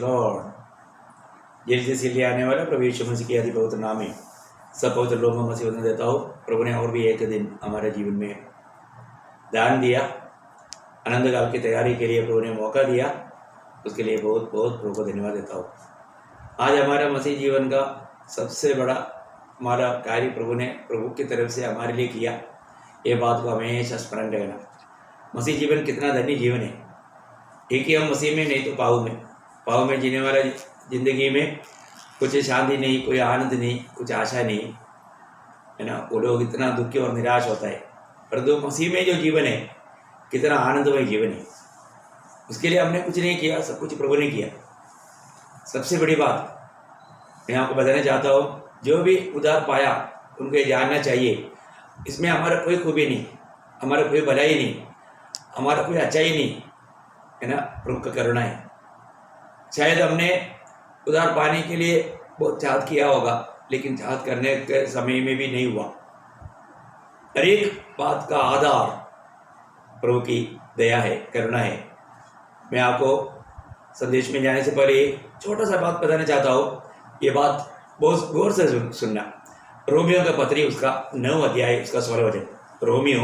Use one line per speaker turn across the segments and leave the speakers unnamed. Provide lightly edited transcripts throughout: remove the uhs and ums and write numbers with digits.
Lord. जल्दी से लिए आने वाला प्रभु यीशु मसीह के अति पवित्र नाम में सब पवित्र लोगों को मसीह देता हूँ। प्रभु ने और भी एक दिन हमारे जीवन में दान दिया, आनंद काल की तैयारी के लिए प्रभु ने मौका दिया, उसके लिए बहुत बहुत प्रभु को धन्यवाद देता हूँ। आज हमारा मसीह जीवन का सबसे बड़ा हमारा कार्य प्रभु की तरफ से हमारे लिए किया, ये बात को हमेशा स्मरण रखना। मसीह जीवन कितना धन्य जीवन है। एक ही हम मसीह में, नहीं तो पाव में जीने वाला जिंदगी में कुछ शांति नहीं, कोई आनंद नहीं, कुछ आशा नहीं, है ना। वो लोग इतना दुखी और निराश होता है। परंतु मसीह में जो जीवन है कितना आनंदमय जीवन है। उसके लिए हमने कुछ नहीं किया, सब कुछ प्रभु ने किया। सबसे बड़ी बात मैं आपको बताना चाहता हूँ, जो भी उधार पाया उनको ये जानना चाहिए, इसमें हमारा कोई खूबी नहीं, हमारा कोई भलाई नहीं, हमारा कोई अच्छाई नहीं, है ना। प्रभु का करुणा है। शायद हमने उधार पाने के लिए बहुत चाहत किया होगा, लेकिन चाहत करने के समय में भी नहीं हुआ। हर एक बात का आधार प्रभु की दया है, करुणा है। मैं आपको संदेश में जाने से पहले छोटा सा बात बताना चाहता हूँ। ये बात बहुत गौर से सुनना। रोमियो का पत्री उसका 9 अध्याय उसका 16 वचन। रोमियो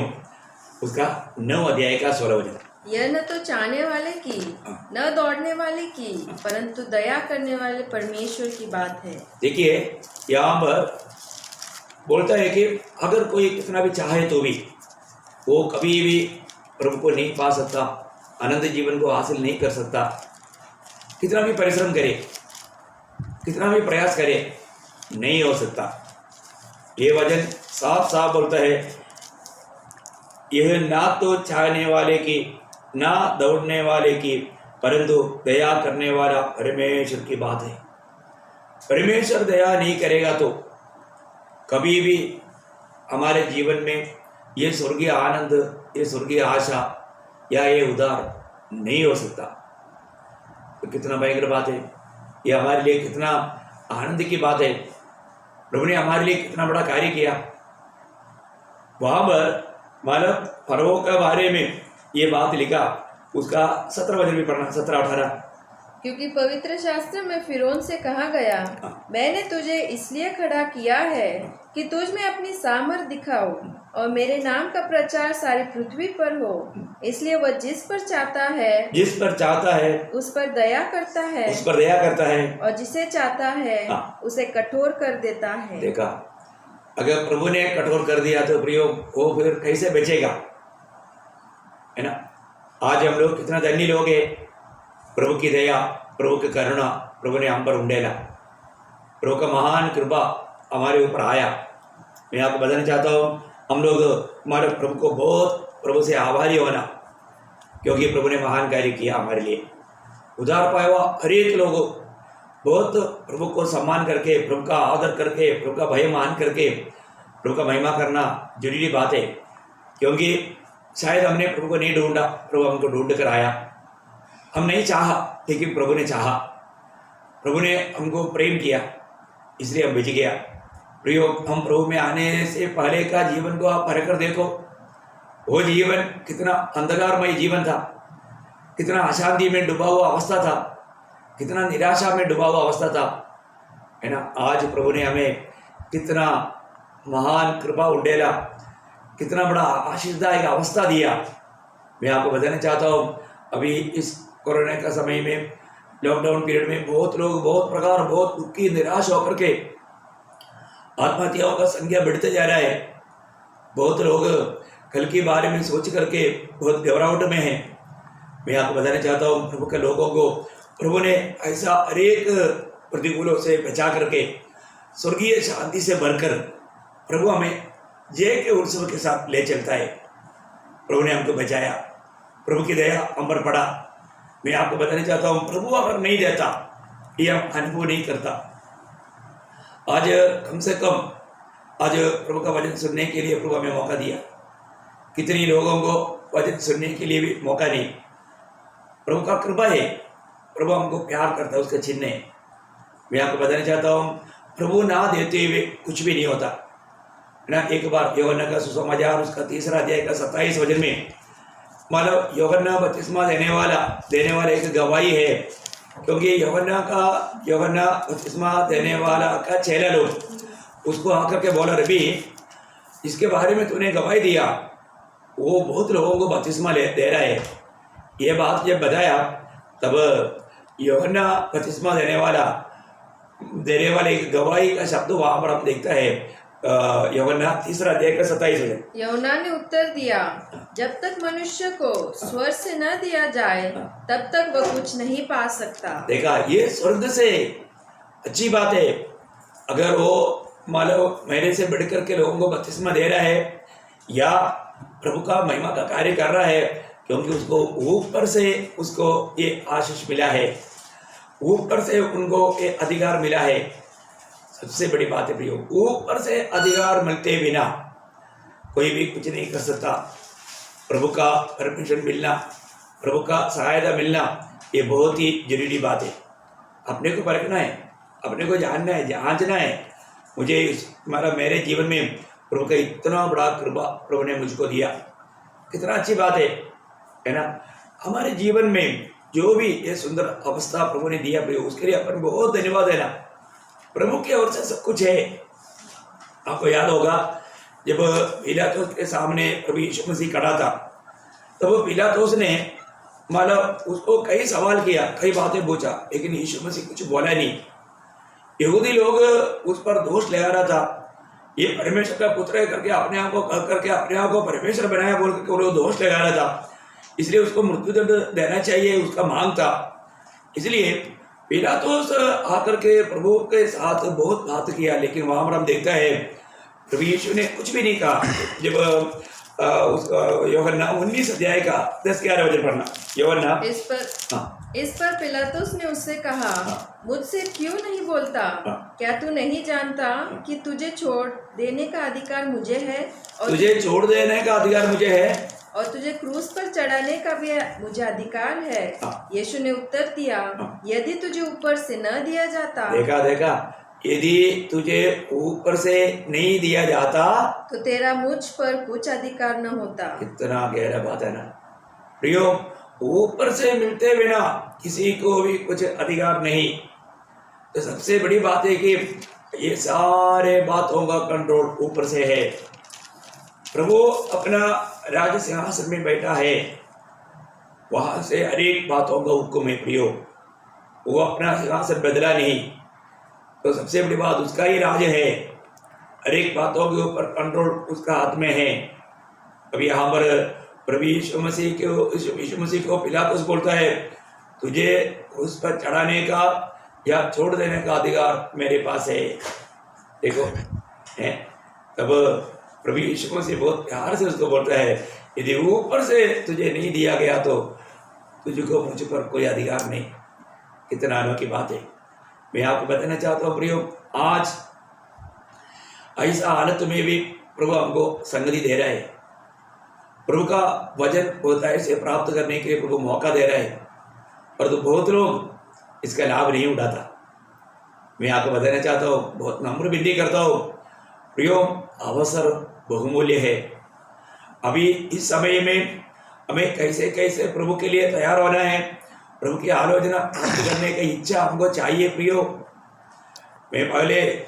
उसका 9 अध्याय का 16 वचन।
यह न तो चाहने वाले की न दौड़ने वाले की, परंतु दया करने वाले परमेश्वर की बात है।
देखिए यहाँ पर बोलता है कि अगर कोई कितना भी चाहे तो भी वो कभी भी प्रभु को नहीं पा सकता, आनंद जीवन को हासिल नहीं कर सकता। कितना भी परिश्रम करे, कितना भी प्रयास करे, नहीं हो सकता। ये वचन साफ साफ बोलता है, यह ना तो चाहने वाले की ना दौड़ने वाले की, परंतु दया करने वाला परमेश्वर की बात है। परमेश्वर दया नहीं करेगा तो कभी भी हमारे जीवन में ये स्वर्गीय आनंद, ये स्वर्गीय आशा या ये उद्धार नहीं हो सकता। तो कितना भयंकर बात है ये, हमारे लिए कितना आनंद की बात है। प्रभु ने हमारे लिए कितना बड़ा कार्य किया। वहाँ पर मानव फरो के बारे में ये बात लिखा, उसका 17 वचन भी पढ़ना, 17-18।
क्योंकि पवित्र शास्त्र में फिरौन से कहा गया, मैंने तुझे इसलिए खड़ा किया है कि तुझ में अपनी सामर्थ दिखाओ और मेरे नाम का प्रचार सारी पृथ्वी पर हो। इसलिए वह जिस पर चाहता है उस पर दया करता है, और जिसे चाहता है उसे कठोर कर देता है।
देखा, अगर प्रभु ने कठोर कर दिया तो प्रियो वो फिर कैसे बचेगा, है ना। आज हम लोग कितना धन्य लोग हैं। प्रभु की दया, प्रभु की करुणा प्रभु ने हम पर उंडेला। प्रभु का महान कृपा हमारे ऊपर आया। मैं आपको बताना चाहता हूँ, हम लोग हमारे प्रभु को बहुत प्रभु से आभारी होना, क्योंकि प्रभु ने महान कार्य किया हमारे लिए। उधार पाया हुआ हर एक लोग बहुत प्रभु को सम्मान करके, प्रभु का आदर करके, प्रभु का भय मान करके प्रभु का महिमा करना जरूरी बात है। क्योंकि शायद हमने प्रभु को नहीं ढूंढा, प्रभु हमको ढूंढ कर आया। हम नहीं चाहा, लेकिन प्रभु ने चाहा। प्रभु ने हमको प्रेम किया, इसलिए हम बच गया। प्रियो, हम प्रभु में आने से पहले का जीवन को आप परख कर देखो। वो जीवन कितना अंधकारमय जीवन था, कितना अशांति में डूबा हुआ अवस्था था, कितना निराशा में डूबा हुआ अवस्था था, है ना। आज प्रभु ने हमें कितना महान कृपा उंडेला, कितना बड़ा आशीर्वाद का अवस्था दिया। मैं आपको बताना चाहता हूँ, अभी इस कोरोना का समय में, लॉकडाउन पीरियड में बहुत लोग बहुत दुखी निराश होकर के आत्महत्याओं का संख्या बढ़ते जा रहा है। बहुत लोग कल के बारे में सोच करके बहुत घबराहट में हैं। मैं आपको बताना चाहता हूँ, प्रभु के लोगों को प्रभु ने ऐसा अनेक प्रतिकूलों से बचा करके स्वर्गीय शांति से भरकर प्रभु हमें जय के उत्सव के साथ ले चलता है। प्रभु ने हमको बचाया, प्रभु की दया हम पर पड़ा। मैं आपको बताना चाहता हूँ, प्रभु अगर नहीं देता ये हम अनुभव नहीं करता। आज कम से कम आज प्रभु का वचन सुनने के लिए प्रभु हमें मौका दिया। कितनी लोगों को वचन सुनने के लिए भी मौका नहीं। प्रभु का कृपा है, प्रभु हमको प्यार करता है, उसका चिन्ह है। मैं आपको बताना चाहता हूँ, प्रभु ना देते हुए कुछ भी नहीं होता, है ना। एक बार यूहन्ना का सुसमाचार उसका 3 अध्याय का 27 वचन में, मतलब यूहन्ना बपतिस्मा देने वाला एक गवाही है क्योंकि यूहन्ना बपतिस्मा देने वाला का चेला लोग उसको आकर के बोला, रबी इसके बारे में तूने गवाही दिया, वो बहुत लोगों को बपतिस्मा दे रहा है। ये बात जब बताया तब यूहन्ना बपतिस्मा देने वाले एक गवाही का शब्द वहां पर हम देखता है, यूहन्ना 3 अध्याय का 27 है।
यूहन्ना ने उत्तर दिया, जब तक मनुष्य को स्वर्ग से न दिया जाए तब तक वह कुछ नहीं पा सकता।
देखा, ये स्वर्ग से अच्छी बात है। अगर वो मान लो मेरे से बढ़कर के लोगों को बपतिस्मा दे रहा है या प्रभु का महिमा का कार्य कर रहा है, क्योंकि उसको ऊपर से उसको ये आशीष मिला है, ऊपर से उनको ये अधिकार मिला है। सबसे बड़ी बात है प्रियो, ऊपर से अधिकार मिलते बिना कोई भी कुछ नहीं कर सकता। प्रभु का परमिशन मिलना, प्रभु का सहायता मिलना, ये बहुत ही जरूरी बात है। अपने को परखना है, अपने को जानना है, जांचना है। मुझे मेरे जीवन में प्रभु का इतना बड़ा कृपा प्रभु ने मुझको दिया, कितना अच्छी बात है ना। हमारे जीवन में जो भी ये सुंदर अवस्था प्रभु ने दिया प्रभु, उसके लिए अपन बहुत धन्यवाद देना। प्रभु की ओर से सब कुछ है। आपको याद होगा जब पिलातुस के सामने प्रभु यीशु मसीह खड़ा था, तब पिलातुस ने मतलब उसको कई सवाल किया, कई बातें पूछा, लेकिन यीशु मसीह कुछ बोला नहीं। यहूदी लोग उस पर दोष लगा रहा था, ये परमेश्वर का पुत्र है करके अपने आप को परमेश्वर बनाया बोल करके वो लोग दोष लगा रहा था। इसलिए उसको मृत्युदंड देना चाहिए, उसका मांग था। इसलिए पिलातुस आकर के प्रभु के साथ बहुत बात किया, लेकिन वहां पर हम देखता है प्रभु यीशु ने कुछ भी नहीं कहा। जब उसका यूहन्ना 19 अध्याय का 10-11 वचन पढ़ना। यूहन्ना
इस पर पिलातुस ने उससे कहा, मुझसे क्यों नहीं बोलता? क्या तू नहीं जानता कि तुझे छोड़ देने का अधिकार मुझे है और तुझे क्रूस पर चढ़ाने का भी मुझे अधिकार है। यीशु ने उत्तर दिया, यदि तुझे ऊपर से न दिया जाता,
देखा यदि तुझे ऊपर से नहीं दिया जाता
तो तेरा मुझ पर कुछ अधिकार न होता।
कितना गहरा बात है ना प्रियो, ऊपर से मिलते बिना किसी को भी कुछ अधिकार नहीं। तो सबसे बड़ी बात है कि ये सारे बातों का कंट्रोल ऊपर से है। प्रभु अपना राज सिंहासन में बैठा है, वहां से हर एक बातों का हुक्म है प्रियो। वो अपना सिंहासन बदला नहीं, तो सबसे बड़ी बात उसका ही राज है। हर एक बातों के ऊपर कंट्रोल उसका हाथ में है। अभी यहाँ पर प्रभु यीशु मसीह को पिलातुस बोलता है, तुझे उस पर चढ़ाने का या छोड़ देने का अधिकार मेरे पास है। देखो है, तब प्रभु यीशु मसीह बहुत प्यार से उसको बोलता है, यदि ऊपर से तुझे नहीं दिया गया तो तुझको मुझ पर कोई अधिकार नहीं। कितना अनोखी बात है। मैं आपको बताना चाहता हूँ प्रियो, आज ऐसा हालत में भी प्रभु हमको संगति दे रहा है। प्रभु का वचन बहुतायत से प्राप्त करने के लिए प्रभु मौका दे रहा है, परंतु बहुत लोग इसका लाभ नहीं उठाता। मैं आपको बताना चाहता हूँ, बहुत नम्र विनती करता हूँ प्रियो, अवसर बहुमूल्य है। अभी इस समय में हमें कैसे कैसे प्रभु के लिए तैयार होना है, प्रभु की आलोचना प्राप्त करने की इच्छा हमको चाहिए प्रियो।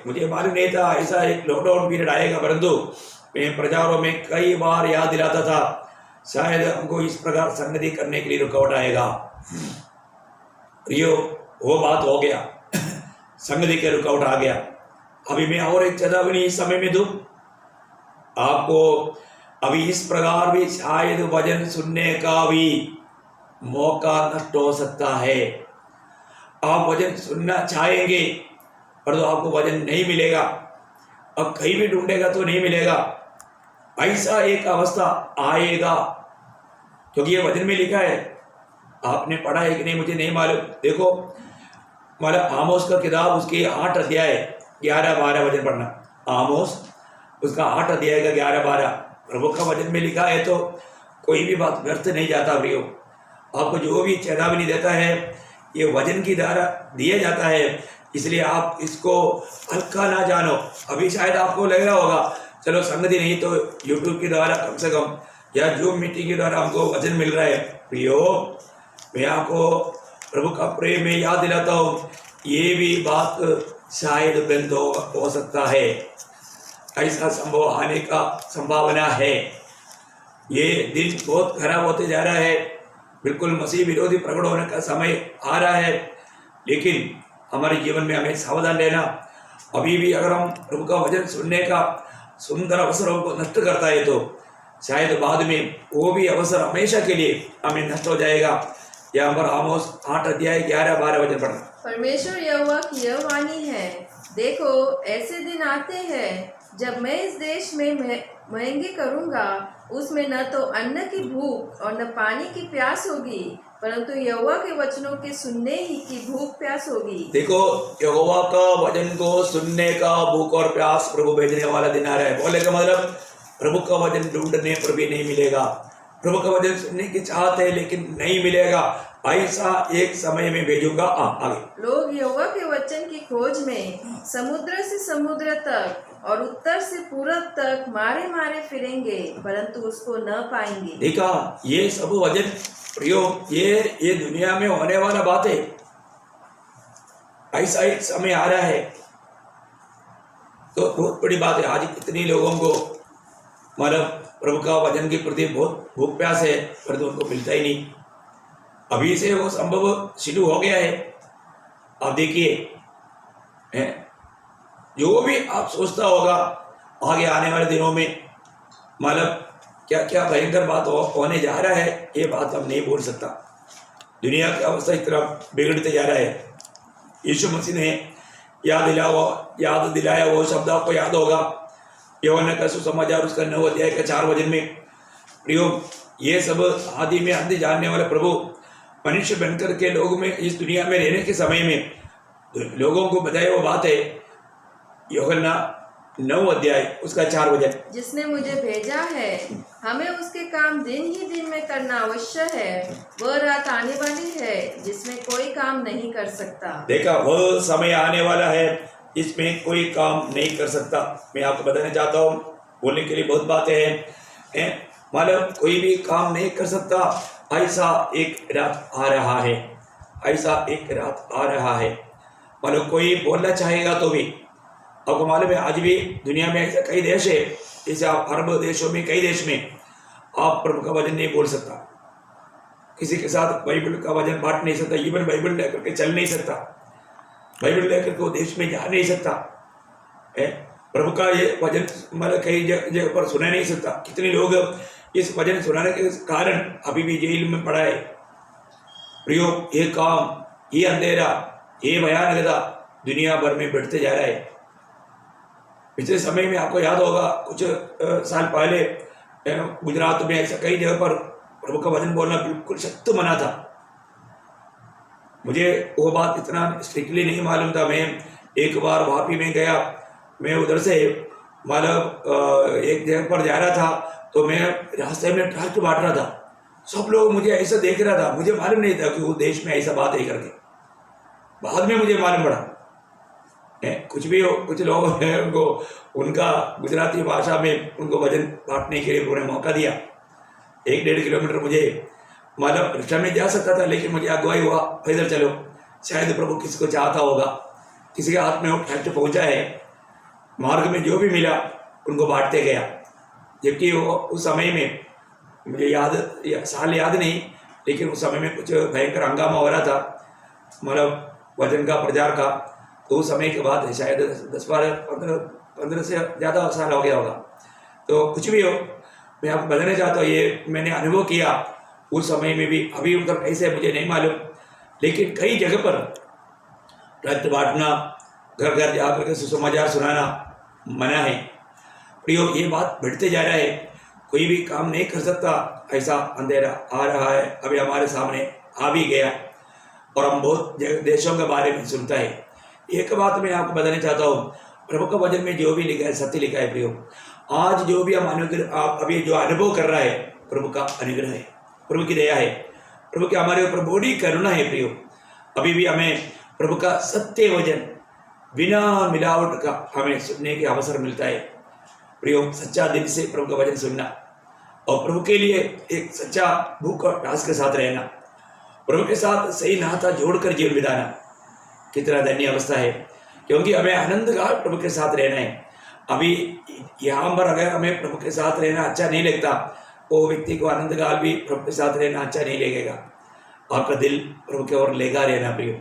मुझे मालूम नहीं था ऐसा एक लॉकडाउन पीरियड आएगा, परंतु मैं प्रचारों में कई बार याद दिलाता था, शायद हमको इस प्रकार संगति करने के लिए रुकावट आएगा। प्रियो, वो बात हो गया, संगति के रुकावट आ गया। अभी मैं और एक चेतावनी इस समय में दूं आपको। अभी इस प्रकार भी शायद वचन सुनने का भी मौका नष्ट हो सकता है। आप वचन सुनना चाहेंगे पर तो आपको वचन नहीं मिलेगा, अब कहीं भी ढूंढेगा तो नहीं मिलेगा। ऐसा एक अवस्था आएगा, क्योंकि ये वचन में लिखा है। आपने पढ़ा है कि नहीं मुझे नहीं मालूम। देखो मतलब आमोस का किताब, उसके 8 अध्याय 11-12 वचन पढ़ना। आमोस उसका 8 अध्याय का 11-12 प्रभु का वचन में लिखा है। तो कोई भी बात व्यर्थ नहीं जाता प्रियो। आपको जो भी चेतावनी देता है ये वचन की द्वारा दिया जाता है, इसलिए आप इसको हल्का ना जानो। अभी शायद आपको लग रहा होगा चलो संगति नहीं तो यूट्यूब के द्वारा कम से कम या जूम मीटिंग के द्वारा हमको वचन मिल रहा है। प्रियो, मैं आपको प्रभु का प्रेम में याद दिलाता हूँ, ये भी बात शायद बंद हो सकता है, ऐसा संभव आने का संभावना है। ये दिन बहुत खराब होते जा रहा है, बिल्कुल मसीह विरोधी प्रकट होने का समय आ रहा है, लेकिन हमारे जीवन में हमें सावधान रहना। अभी भी अगर हम प्रभु का वचन सुनने का सुंदर अवसरों को नष्ट करता है तो शायद बाद में वो भी अवसर हमेशा के लिए हमें नष्ट हो जाएगा। यहाँ पर आमोस 8 अध्याय 11-12 वचन पढ़ना।
परमेश्वर यहोवा की यह वाणी है, देखो ऐसे दिन आते हैं जब मैं इस देश में महंगी करूंगा, उसमें न तो अन्न की भूख और न पानी की प्यास होगी, परंतु यहोवा के वचनों के सुनने ही की भूख प्यास होगी।
देखो, यहोवा का वचन को सुनने का भूख और प्यास प्रभु भेजने वाला दिन आ रहा है। बोले का मतलब प्रभु का वचन ढूंढने पर भी नहीं मिलेगा, प्रभु का वचन सुनने की चाहते है लेकिन नहीं मिलेगा, ऐसा एक समय में भेजूंगा। आगे
लोग यहोवा के वचन की खोज में समुद्र से समुद्र तक और उत्तर से पूरब तक मारे मारे फिरेंगे, परंतु उसको न पाएंगे। देखा,
ये सब वचन प्रयोग ये दुनिया में होने वाला बात है, ऐसा एक समय आ रहा है। तो बहुत बड़ी बात है। आज कितनी लोगों को मतलब प्रभु का वचन के प्रति बहुत भूख प्यास है, परंतु उनको मिलता ही नहीं। अभी से वो संभव शुरू हो गया है। आप देखिए, जो भी आप सोचता होगा आगे आने वाले दिनों में मतलब क्या क्या भयंकर बात होने जा रहा है, ये बात हम नहीं बोल सकता। दुनिया की अवस्था इस तरह बिगड़ते जा रहा है। यीशु मसीह ने याद दिलाया वो शब्द आपको याद होगा, यूहन्ना का सुसमाचार उसका 9 अध्याय का 4 वचन में, प्रयोग ये सब आदि में अंत जानने वाले प्रभु मनुष्य बनकर के लोगों में इस दुनिया में रहने के समय में लोगों को बताया वो बात है। यूहन्ना 9 अध्याय उसका 4 वचन,
जिसने मुझे भेजा है हमें उसके काम दिन ही दिन में करना अवश्य है, वह रात आने वाली है जिसमें कोई काम नहीं कर सकता।
देखा, वह समय आने वाला है इसमें कोई काम नहीं कर सकता। मैं आपको बताना चाहता हूँ, बोलने के लिए बहुत बातें हैं, मतलब कोई भी काम नहीं कर सकता, ऐसा एक रात आ रहा है, ऐसा एक रात आ रहा है। मतलब कोई बोलना चाहेगा तो भी, आपको मालूम है आज भी दुनिया में ऐसा कई देश है, जैसे आप अरब देशों में कई देश में आप प्रभु का वचन नहीं बोल सकता, किसी के साथ बाइबल का वचन बांट नहीं सकता, इवन बाइबल लेकर के चल नहीं सकता, बाइबल लेकर के वो देश में जा नहीं सकता, प्रभु का ये वचन मतलब कई जगह पर सुना नहीं सकता। कितने लोग इस वचन सुनाने के कारण अभी भी जेल में पड़ा है। प्रयोग ये काम, ये अंधेरा, ये भयानकता दुनिया भर में बढ़ते जा रहा है। पिछले समय में आपको याद होगा, कुछ साल पहले गुजरात में ऐसा कई जगह पर प्रभु का वचन बोलना बिल्कुल सख्त मना था। मुझे वो बात इतना स्ट्रिक्टली नहीं मालूम था। मैं एक बार वापी में गया, मैं उधर से मतलब एक जगह पर जा रहा था, तो मैं रास्ते में ट्रैक्ट बांट रहा था, सब लोग मुझे ऐसा देख रहा था, मुझे मालूम नहीं था कि वो देश में ऐसा बात है करके। बाद में मुझे मालूम पड़ा। कुछ भी हो, कुछ लोग हैं उनको उनका गुजराती भाषा में उनको वचन बांटने के लिए पूरे मौका दिया। 1-1.5 किलोमीटर मुझे मतलब रिक्शा में जा सकता था, लेकिन मुझे अगुवाई हुआ पैदल चलो, शायद प्रभु किसी को चाहता होगा, किसी के हाथ में वो ट्रैक्टर पहुंचा है, मार्ग में जो भी मिला उनको बांटते गया। जबकि वो उस समय में मुझे साल याद नहीं, लेकिन उस समय में कुछ भयंकर हंगामा हो रहा था मतलब वचन का प्रचार का। तो उस समय के बाद शायद 10-15 से ज़्यादा साल हो गया होगा। तो कुछ भी हो, मैं आपको बताना चाहता हूँ, ये मैंने अनुभव किया उस समय में भी। अभी उधर कैसे मुझे नहीं मालूम, लेकिन कई जगह पर रक्त बांटना, घर घर जाकर के सुसमाचार सुनाना मना है। प्रयोग ये बात बढ़ते जा रहा है, कोई भी काम नहीं कर सकता, ऐसा अंधेरा आ रहा है, अभी हमारे सामने आ भी गया और हम बहुत देशों के बारे में सुनता है। एक बात मैं आपको बताना चाहता हूँ, प्रभु का वचन में जो भी लिखा है सत्य लिखा है। प्रयोग आज जो भी हम आप अभी जो अनुभव कर रहा है, प्रभु का अनुग्रह है, प्रभु की दया है, प्रभु की हमारे ऊपर बड़ी करुणा है। प्रयोग अभी भी हमें प्रभु का सत्य वचन बिना मिलावट का हमें सुनने के अवसर मिलता है। प्रयोग सच्चा दिल से प्रभु का वचन सुनना और प्रभु के लिए एक सच्चा भूख और प्यास के साथ रहना प्रभु के साथ सही नाता जोड़कर जीवन बिताना कितना धन्य अवस्था है, क्योंकि हमें आनंद काल प्रभु के साथ रहना है। अभी यहाँ पर अगर हमें प्रभु के साथ रहना अच्छा नहीं लगता, वो व्यक्ति को आनंद काल भी प्रभु के साथ रहना अच्छा नहीं लगेगा। आपका दिल प्रभु की ओर लेगा रहना प्रिय।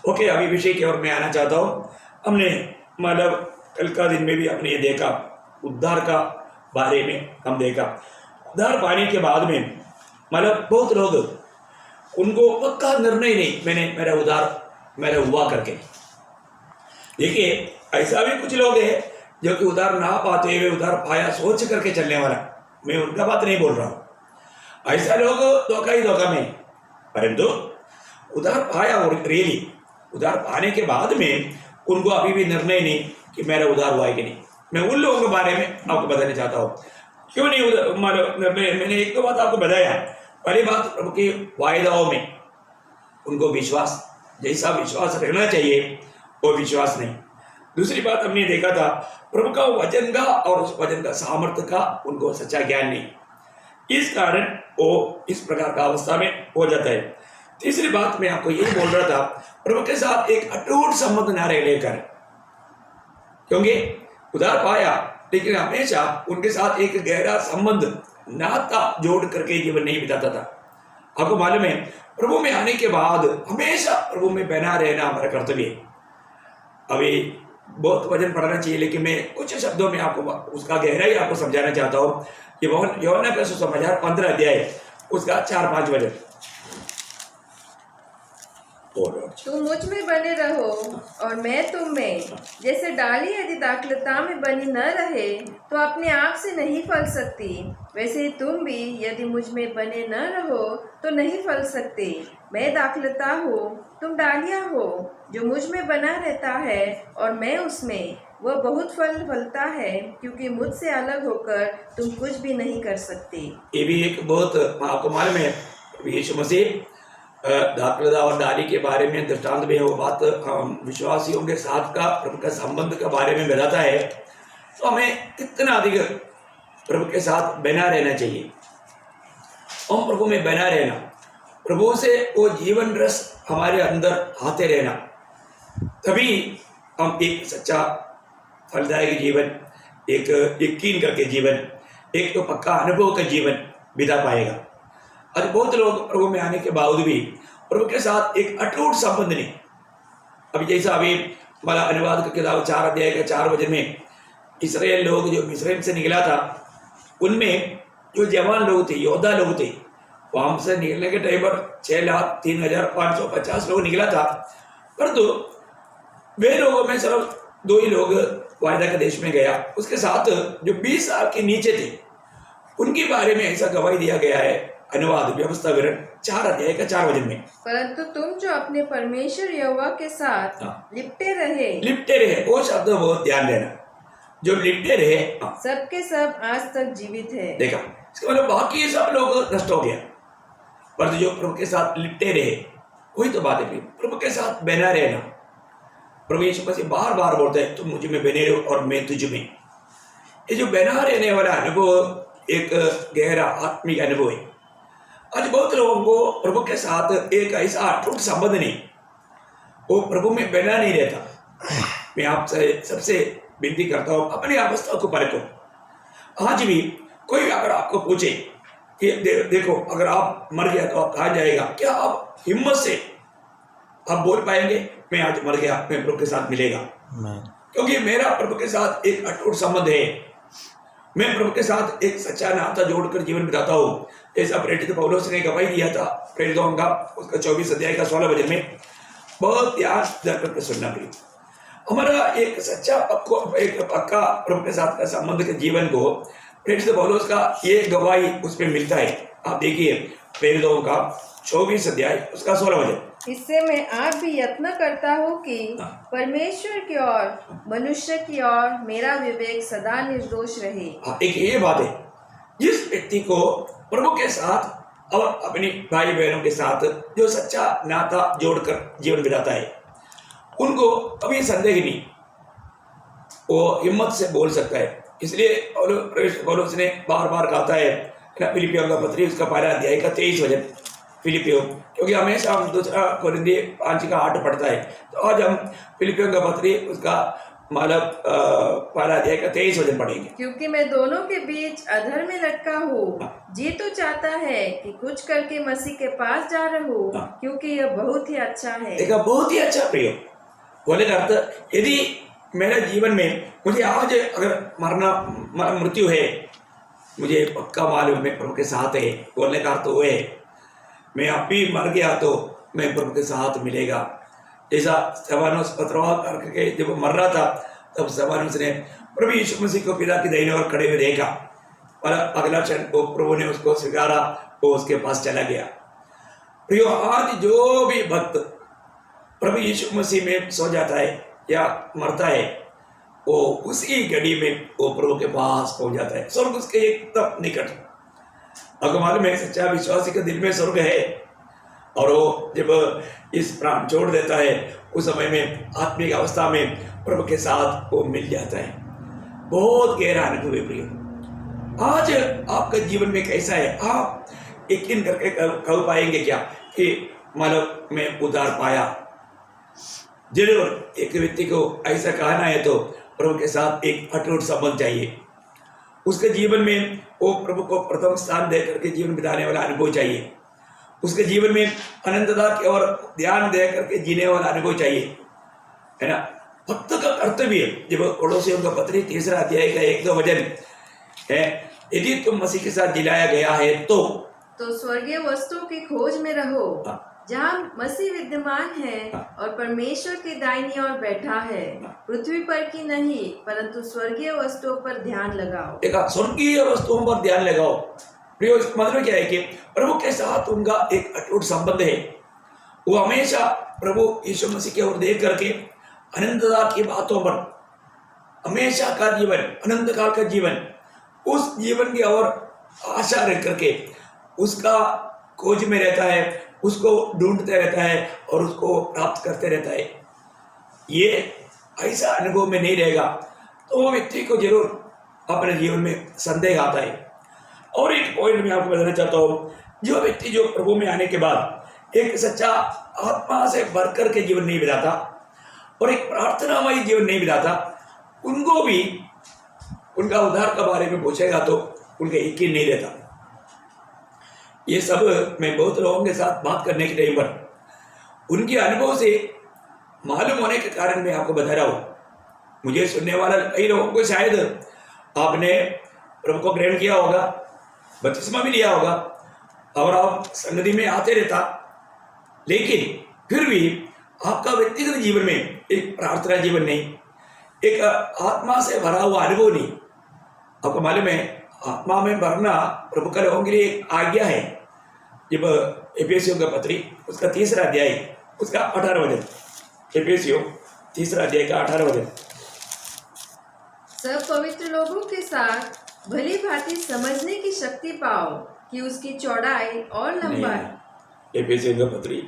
ओके, अभी विषय की ओर मैं आना चाहता हूँ। हमने मतलब कल का दिन में भी हमने ये देखा, उद्धार का बारे में हम देखा। उद्धार पाने के बाद में मतलब बहुत लोग उनको पक्का निर्णय नहीं, मेरा उद्धार मेरा हुआ करके। देखिए, ऐसा भी कुछ लोग हैं जो कि उद्धार ना पाते हुए उद्धार पाया सोच करके चलने वाला, मैं उनका बात नहीं बोल रहा हूँ। ऐसा लोग धोखा ही धोखा में, परंतु उद्धार पाया और रियली उद्धार पाने के बाद में उनको अभी भी निर्णय नहीं कि मेरा उद्धार हुआ है कि नहीं। मैं उन लोगों के बारे में आपको बताना चाहता हूँ, क्यों नहीं निर्णय। मैंने एक तो बात आपको बताया, पहली बात प्रभु के वायदाओं में उनको विश्वास, जैसा विश्वास रहना चाहिए वो विश्वास नहीं। दूसरी बात हमने देखा था, प्रभु का वचन का और उस वचन का सामर्थ्य का उनको सच्चा ज्ञान नहीं, इस कारण वो इस प्रकार का अवस्था में हो जाता है। तीसरी बात मैं आपको यही बोल रहा था, प्रभु के साथ एक अटूट संबंध ना रह लेकर, क्योंकि उद्धार पाया लेकिन हमेशा उनके साथ एक गहरा संबंध नाता जोड़ करके जीवन नहीं बिताता था। आपको मालूम है, प्रभु में आने के बाद हमेशा प्रभु में बना रहना हमारा कर्तव्य है। अभी बहुत वचन पढ़ना चाहिए, लेकिन मैं कुछ शब्दों में आपको उसका गहराई आपको समझाना चाहता हूँ। ये यूहन्ना का सुसमाचार 15 अध्याय उसका 4-5 वचन।
तुम मुझ में बने रहो और मैं तुम में। जैसे डाली यदि दाखलता में बनी न रहे तो अपने आप से नहीं फल सकती, वैसे ही तुम भी यदि मुझ में बने न रहो तो नहीं फल सकते। मैं दाखलता हूँ, तुम डालियाँ हो। जो मुझ में बना रहता है और मैं उसमें, वह बहुत फल फलता है, क्योंकि मुझसे अलग होकर तुम कुछ भी नहीं कर सकते।
ये भी एक बहुत आपको मालूम है, यीशु मसीह दाखलता और डाली के बारे में दृष्टांत में वो बात विश्वासियों के साथ का प्रभु का संबंध के बारे में बताता है। तो हमें कितना अधिक प्रभु के साथ बना रहना चाहिए। हम प्रभु में बना रहना, प्रभु से वो जीवन रस हमारे अंदर आते रहना, तभी हम एक सच्चा फलदायक जीवन, एक यकीन करके जीवन, एक तो पक्का अनुभव का जीवन बिता पाएगा। आज बहुत लोग प्रभु में आने के बावजूद भी प्रभु के साथ एक अटूट संबंध नहीं। अभी जैसा अभी हमारा अनुवाद का किताब 4 अध्याय का 4 वचन में, इस्राएल लोग जो मिस्र से निकला था, उनमें जो जवान लोग थे, योद्धा लोग थे, वहां से निकलने के टाइम पर 6,03,550 लोग निकला था, परंतु वे लोगों में सिर्फ 2 ही लोग वायदा के देश में गया। उसके साथ जो 20 साल के नीचे थे उनके बारे में ऐसा गवाही दिया गया है, अनुवाद व्यवस्था विवरण 4 अध्याय का 4 वचन में।
परंतु तुम जो अपने परमेश्वर यहोवा के साथ लिपटे रहे,
वो शब्द बहुत ध्यान देना, जो लिपटे रहे
सबके सब आज तक जीवित है।
देखा, इसका मतलब बाकी सब लोग नष्ट हो गया, पर जो प्रभु के साथ लिपटे रहे, वही तो बात है, प्रभु के साथ बना रहना। प्रभु यीशु मसीह बार बार बोलते हैं, तुम मुझ में बने रहो और मैं तुझ में। ये जो बना रहने वाला अनुभव एक गहरा आत्मिक अनुभव है। आज बहुत लोगों को प्रभु के साथ एक ऐसा अटूट संबंध नहीं, वो प्रभु में बना नहीं रहता। मैं आपसे सबसे विनती करता हूँ, अपनी अवस्था को परखो। आज भी कोई अगर आपको पूछे कि देखो अगर आप मर गया तो आप कहाँ जाएगा, क्या आप हिम्मत से आप बोल पाएंगे मैं आज मर गया, मैं प्रभु के साथ मिलेगा? क्योंकि मेरा प्रभु के साथ एक अटूट संबंध है। मैं प्रभु के साथ एक सच्चा नाता जोड़कर जीवन बिताता हूँ। जैसा प्रेरित पौलुस ने गवाही दिया था प्रेरितों का, उसका 24 अध्याय का 16 वचन में, बहुत ध्यान करके सुनना प्रिय। हमारा एक सच्चा एक पक्का प्रभु के साथ का संबंध के जीवन को प्रेरित पौलुस का ये गवाही उसमें मिलता है। आप देखिए प्रेरितों का 24 अध्याय उसका 16 वचन।
इससे मैं आप भी यत्न करता हूँ कि परमेश्वर की ओर मनुष्य की ओर मेरा विवेक सदा निर्दोष रहे।
एक ये बात है, जिस व्यक्ति को प्रभु के साथ और अपनी भाई बहनों के साथ जो सच्चा नाता जोड़कर जीवन बिताता है, उनको कभी संदेह नहीं, वो हिम्मत से बोल सकता है। इसलिए पौलुस ने बार बार कहता है फिलिपियों का पत्री उसका 12 अध्याय का 23 वचन, फिलिपियों, क्योंकि हमेशा हम दूसरा कोरिन्थियों 5 का 8 पढ़ता है, तो आज हम फिलिपियों का पत्री उसका मतलब पहला अध्याय का 23 वचन पढ़ेंगे।
क्योंकि मैं दोनों के बीच अधर में लटका हूँ, जी तो चाहता है कि कुछ करके मसीह के पास जा रहूं, क्योंकि यह बहुत ही अच्छा है।
देखा, बहुत ही अच्छा प्रिय बोले का अर्थ, यदि मेरे जीवन में मुझे आज अगर मरना मृत्यु है, मुझे पक्का मालूम मैं प्रभु के साथ है, बोलने का अर्थ वो है मैं अब भी मर गया तो मैं प्रभु के साथ मिलेगा। जैसा स्तेफानोस पथरवाह करके जब मर रहा था, तब स्तेफानोस ने प्रभु यीशु मसीह को पिता की दाहिने ओर खड़े हुए देखा और अगला क्षण वो प्रभु ने उसको स्वीकारा, वो उसके पास चला गया। प्रियो, आज जो भी भक्त प्रभु यीशु मसीह में सो जाता है या मरता है, वो उसी घड़ी में वो प्रभु के पास पहुंच जाता है, स्वर्ग उसके एकदम निकट। अगर मालूम है सच्चा विश्वासी के दिल में स्वर्ग है, और वो जब इस प्राण छोड़ देता है उस समय में आत्मिक अवस्था में प्रभु के साथ वो मिल जाता है। बहुत गहरा अनुभव है प्रियो। आज आपका जीवन में कैसा है? आप यकीन करके कह पाएंगे क्या कि मतलब मैं उद्धार पाया? जरूर एक व्यक्ति को ऐसा कहना है तो प्रभु के साथ एक अटूट संबंध चाहिए। उसके जीवन में वो प्रभु को प्रथम स्थान दे करके जीवन बिताने वाला अनुभव चाहिए। उसके जीवन में अनंतता की ओर ध्यान दे करके जीने वाला अनुभव चाहिए, है ना। भक्त का कर्तव्य, जब कोलोसियों का पत्री 3 अध्याय का 1-2 वचन है, यदि तुम मसीह के साथ जिलाया गया है तो
स्वर्गीय वस्तुओं की खोज में रहो, जहाँ मसीह विद्यमान है और परमेश्वर की दाहिनी ओर बैठा है। पृथ्वी पर की नहीं परंतु स्वर्गीय वस्तुओं पर ध्यान लगाओ।
देखा, स्वर्गीय वस्तुओं पर ध्यान लगाओ। प्रियो, मतलब क्या है कि प्रभु के साथ उनका एक अटूट संबंध है। वो हमेशा प्रभु यीशु मसीह की ओर देख करके अनंतता की बातों पर, हमेशा का जीवन, अनंत काल का जीवन, उस जीवन की ओर आशा रख करके उसका खोज में रहता है, उसको ढूंढते रहता है और उसको प्राप्त करते रहता है। ये ऐसा अनुभव में नहीं रहेगा तो वो व्यक्ति को जरूर अपने जीवन में संदेह आता है। और एक पॉइंट मैं आपको बताना चाहता हूँ, जो व्यक्ति जो प्रभु में आने के बाद एक सच्चा आत्मा से भरकर के जीवन नहीं बिताता और एक प्रार्थनामय जीवन नहीं बिताता, उनको भी उनका उद्धार के बारे में पूछेगा तो उनका यकीन नहीं रहता। ये सब मैं बहुत लोगों के साथ बात करने के टाइम पर उनके अनुभव से मालूम होने के कारण मैं आपको बता रहा हूँ। मुझे सुनने वाला कई लोगों को शायद आपने प्रभु को ग्रहण किया होगा, बपतिस्मा भी लिया होगा और आप संगति में आते रहता, लेकिन फिर भी आपका व्यक्तिगत जीवन में एक प्रार्थना जीवन नहीं, एक आत्मा से भरा हुआ अनुभव नहीं। आपको मालूम है, आत्मा में भरना प्रभु का लोगों के लिए एक आज्ञा है। जब एफेसियों का पत्री उसका 3 अध्याय उसका 18 वचन, एफेसियों 3 अध्याय का 18 वचन,
सब पवित्र लोगों के साथ भली भांति समझने की शक्ति पाओ कि उसकी चौड़ाई और लंबाई।
एफेसियों का पत्री,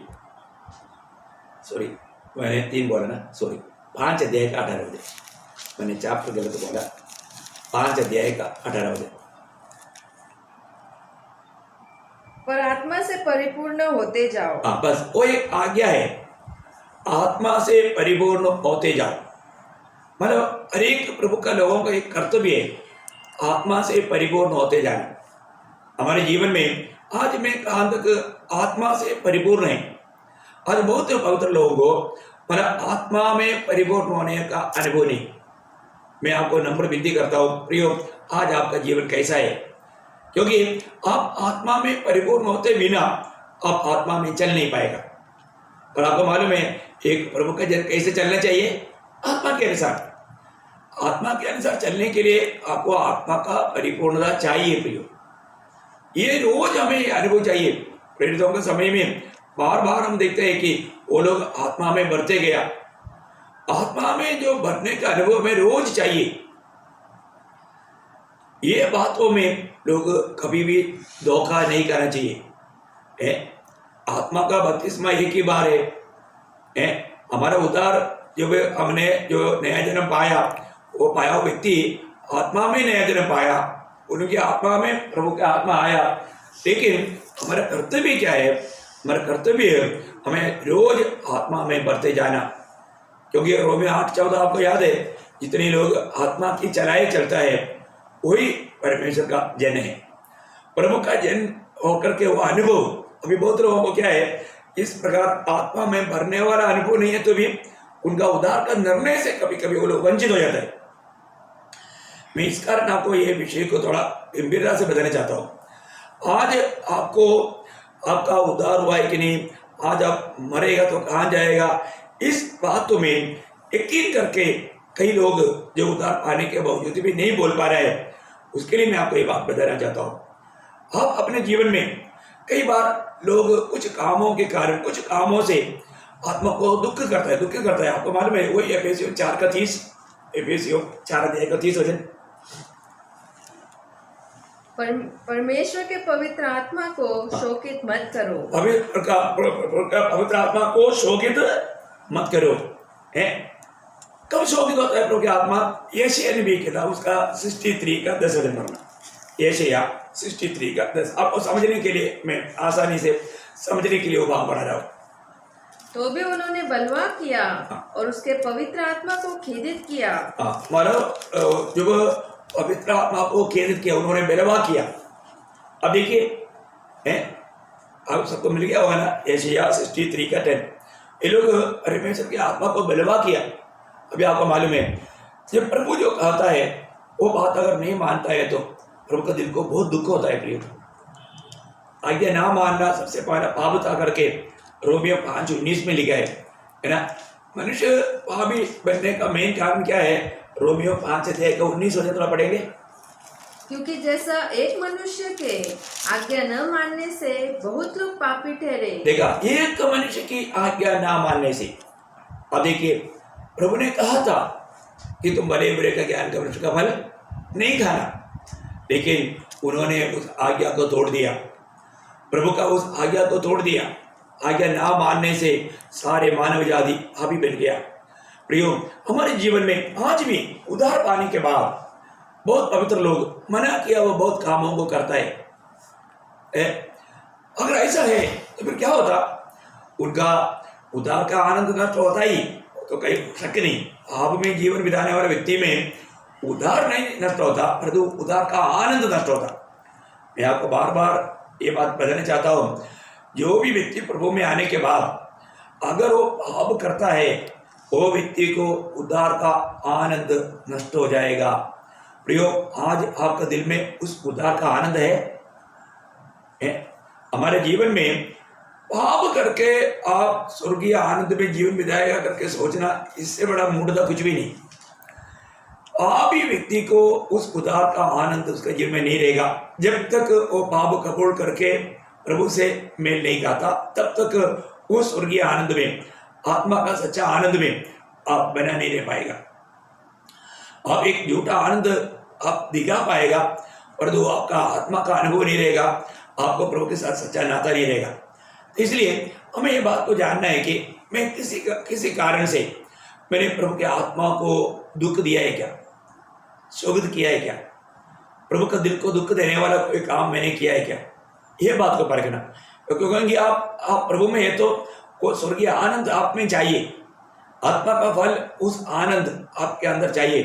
सॉरी मैंने 3 बोला ना, सॉरी 5 अध्याय का 18 वचन, मैंने चैप्टर गलत बोला, 5 अध्याय का 18 वचन।
पर आत्मा से परिपूर्ण होते जाओ।
बस वो एक आज्ञा है, आत्मा से परिपूर्ण होते जाओ। मतलब हर एक प्रभु का लोगों का एक कर्तव्य है, आत्मा से परिपूर्ण होते जाना। हमारे जीवन में आज मैं कहाँ तक आत्मा से परिपूर्ण है। आज बहुत पवित्र लोगों को मतलब आत्मा में परिपूर्ण होने का अनुभव नहीं। मैं आपको नम्र विनती करता हूँ प्रियो, आज आपका जीवन कैसा है? क्योंकि आप आत्मा में परिपूर्ण होते बिना आप आत्मा में चल नहीं पाएगा। और आपको मालूम है एक प्रभु का जन कैसे चलना चाहिए? आत्मा के अनुसार। आत्मा के अनुसार चलने के लिए आपको आत्मा का परिपूर्णता चाहिए प्रियो। ये रोज हमें अनुभव चाहिए। प्रेरितों के समय में बार बार हम देखते हैं कि वो लोग आत्मा में बढ़ते गया। आत्मा में जो बढ़ने का अनुभव हमें रोज चाहिए। ये बातों में लोग कभी भी धोखा नहीं करना चाहिए। आत्मा का बपतिस्मा एक ही बार है। हमारा उद्धार जब हमने जो नया जन्म पाया, वो पाया हुआ व्यक्ति आत्मा में नया जन्म पाया, उनकी आत्मा में प्रभु का आत्मा आया। लेकिन हमारा कर्तव्य क्या है? हमारा कर्तव्य है हमें रोज आत्मा में बढ़ते जाना, क्योंकि रोमियो 8:14 आपको याद है, जितने लोग आत्मा की चलाए चलता है वही परमेश्वर का जन है। प्रभु का जन होकर के वो अनुभव, अभी बहुत लोगों को क्या है, इस प्रकार आत्मा में भरने वाला अनुभव नहीं है तो भी उनका उद्धार का निर्णय से कभी कभी वो लोग वंचित हो जाता है। मैं इस कारण आपको ये विषय को थोड़ा गंभीरता से बताना चाहता हूँ। आज आपको आपका उद्धार हुआ है कि नहीं, आज आप मरेगा तो कहाँ जाएगा, इस बात में यकीन करके कई लोग जो उद्धार पाने के बावजूद भी नहीं बोल पा रहे हैं, उसके लिए मैं आपको ये बात बताना चाहता हूँ। आप अपने जीवन में कई बार लोग कुछ कामों के कारण, कुछ कामों से आत्मा को दुख करता है। आपको मालूम है वही एफेसियों 4:30, एफेसियों 4:31 वचन,
परमेश्वर के पवित्र आत्मा को शोकित मत करो।
पवित्र आत्मा को शोकित मत करो है। कब शोकित होता है प्रभु की आत्मा? यशायाह ने भी किया, उसका 63:10 वचन पढ़ना। यशायाह 63:10 आपको समझने के लिए, मैं आसानी से समझने के लिए वो भाग पढ़ा रहा हूँ।
तो भी उन्होंने बलवा किया और उसके पवित्र आत्मा को खेदित किया।
मानो जब पवित्र आत्मा को खेदित किया, उन्होंने बलवा किया। अब देखिए हैं, आप सबको मिल गया होगा ना, यशायाह 63:10। ये लोग परमेश्वर की आत्मा को बलवा किया। अभी आपको मालूम है, जब प्रभु जो कहता है वो बात अगर नहीं मानता है तो प्रभु का दिल को बहुत दुख होता है। प्रिय, आज्ञा ना मानना सबसे पहला पाप था करके रोमियो 5:19 में लिखा है ना। मनुष्य पापी बनने का मेन कारण क्या है? रोमियो 5:19 वचन थोड़ा पढ़ेंगे।
क्योंकि जैसा एक मनुष्य के आज्ञा न मानने से बहुत लोग पापी ठहरे। देखा,
एक मनुष्य की आज्ञा ना मानने से। अब देखिए, प्रभु ने कहा था कि तुम भले बुरे का ज्ञान का वृक्ष का फल नहीं खाना, लेकिन उन्होंने उस आज्ञा को तोड़ दिया। प्रभु का उस आज्ञा को तोड़ दिया। आज्ञा ना मानने से सारे मानव जाति हावी बन गया। प्रियो, हमारे जीवन में आज भी उद्धार पाने के बाद बहुत पवित्र लोग मना किया वो बहुत कामों को करता है। अगर ऐसा है तो फिर क्या होता? उनका उद्धार का आनंद नष्ट होता ही तो कहीं शक नहीं। आप में जीवन बिताने वाले व्यक्ति में उद्धार नहीं नष्ट होता, परंतु उद्धार का आनंद नष्ट होता। मैं आपको बार बार ये बात बताना चाहता हूँ, जो भी व्यक्ति प्रभु में आने के बाद अगर वो पाप करता है, वो व्यक्ति को उद्धार का आनंद नष्ट हो जाएगा। प्रियो, आज आपका दिल में उस उद्धार का आनंद है? हमारे जीवन में पाप करके आप स्वर्गीय आनंद में जीवन बिताएगा करके सोचना, इससे बड़ा मूर्खता कुछ भी नहीं। आप ही व्यक्ति को उस उद्धार का आनंद उसके जीवन में नहीं रहेगा जब तक वो पाप कबूल करके प्रभु से मेल नहीं खाता। तब तक उस स्वर्गीय आनंद में, आत्मा का सच्चा आनंद में आप बना नहीं रह पाएगा। आप एक झूठा आनंद आप दिखा पाएगा, परंतु आपका आत्मा का अनुभव नहीं रहेगा, आपको प्रभु के साथ सच्चा नाता नहीं रहेगा। इसलिए हमें ये बात को जानना है कि मैं किसी कारण से मैंने प्रभु के आत्मा को दुख दिया है क्या, शोभित किया है क्या, प्रभु का दिल को दुख देने वाला कोई काम मैंने किया है क्या, यह बात को परखना। क्योंकि कहेंगे आप प्रभु में है तो वो स्वर्गीय आनंद आप में चाहिए, आत्मा का फल उस आनंद आपके अंदर चाहिए,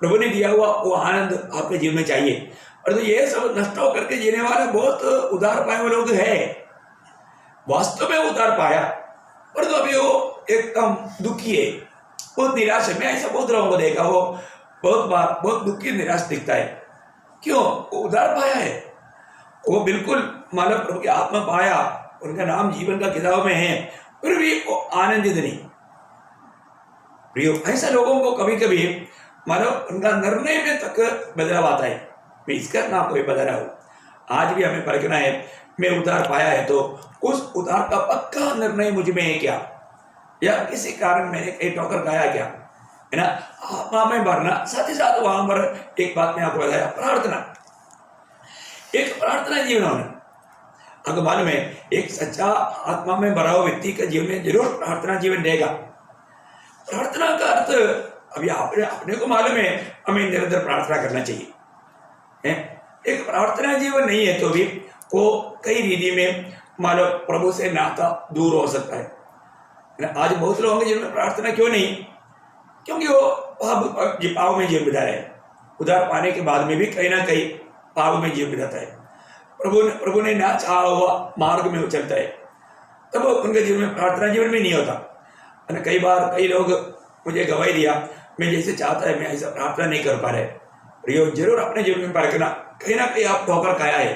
प्रभु ने दिया हुआ वो आनंद आपके जीवन में चाहिए। और तो ये सब नष्ट होकर के जीने वाले बहुत उद्धार पाए हुए लोग हैं, वास्तव में उद्धार पाया, पर तो अभी वो एकदम दुखी है, बहुत निराश है। मैं ऐसा बहुत लोगों को देखा, वो बहुत बार बहुत दुखी निराश दिखता है। क्यों? वो उद्धार पाया है, वो बिल्कुल मानव प्रभु की आत्मा पाया, उनका नाम जीवन का किताब में है, फिर भी वो आनंदित नहीं। प्रियो, ऐसा लोगों को कभी कभी मानव उनका निर्णय में तक बदलाव आता है। मैं इसका नाम कोई बदल रहा हूँ। आज भी हमें परखना है, मैं उद्धार पाया है तो उस उद्धार का पक्का निर्णय मुझ में है क्या, या किसी कारण मैंने कहीं ठोकर खाया क्या, है ना। आत्मा में भरना, साथ ही साथ वहां पर एक बात मैं आपको बताया, प्रार्थना। एक प्रार्थना जीवन होना, अगर मालूम है एक सच्चा आत्मा में भरा हुआ व्यक्ति का जीवन में जरूर प्रार्थना जीवन रहेगा। प्रार्थना का अर्थ अभी अपने को मालूम है, हमें निरंतर प्रार्थना करना चाहिए। एक प्रार्थना जीवन नहीं है तो भी वो कई रीति में मान लो प्रभु से नाता दूर हो सकता है ना। आज बहुत लोग होंगे जिनमें प्रार्थना क्यों नहीं, क्योंकि वो पाप में जीवन बिता रहे हैं। उद्धार पाने के बाद में भी कहीं ना कहीं पाप में जीवन बिताता है। प्रभु ने ना चाहा हुआ मार्ग में वो चलता है, तब उनके जीवन में प्रार्थना जीवन में नहीं होता। और कई बार कई लोग मुझे गवाही दिया, मैं जैसे चाहता है मैं ऐसा प्रार्थना नहीं कर पा रहे। प्रियो, जरूर अपने जीवन में परखना, कहीं ना कहीं आप ठोकर खाया है।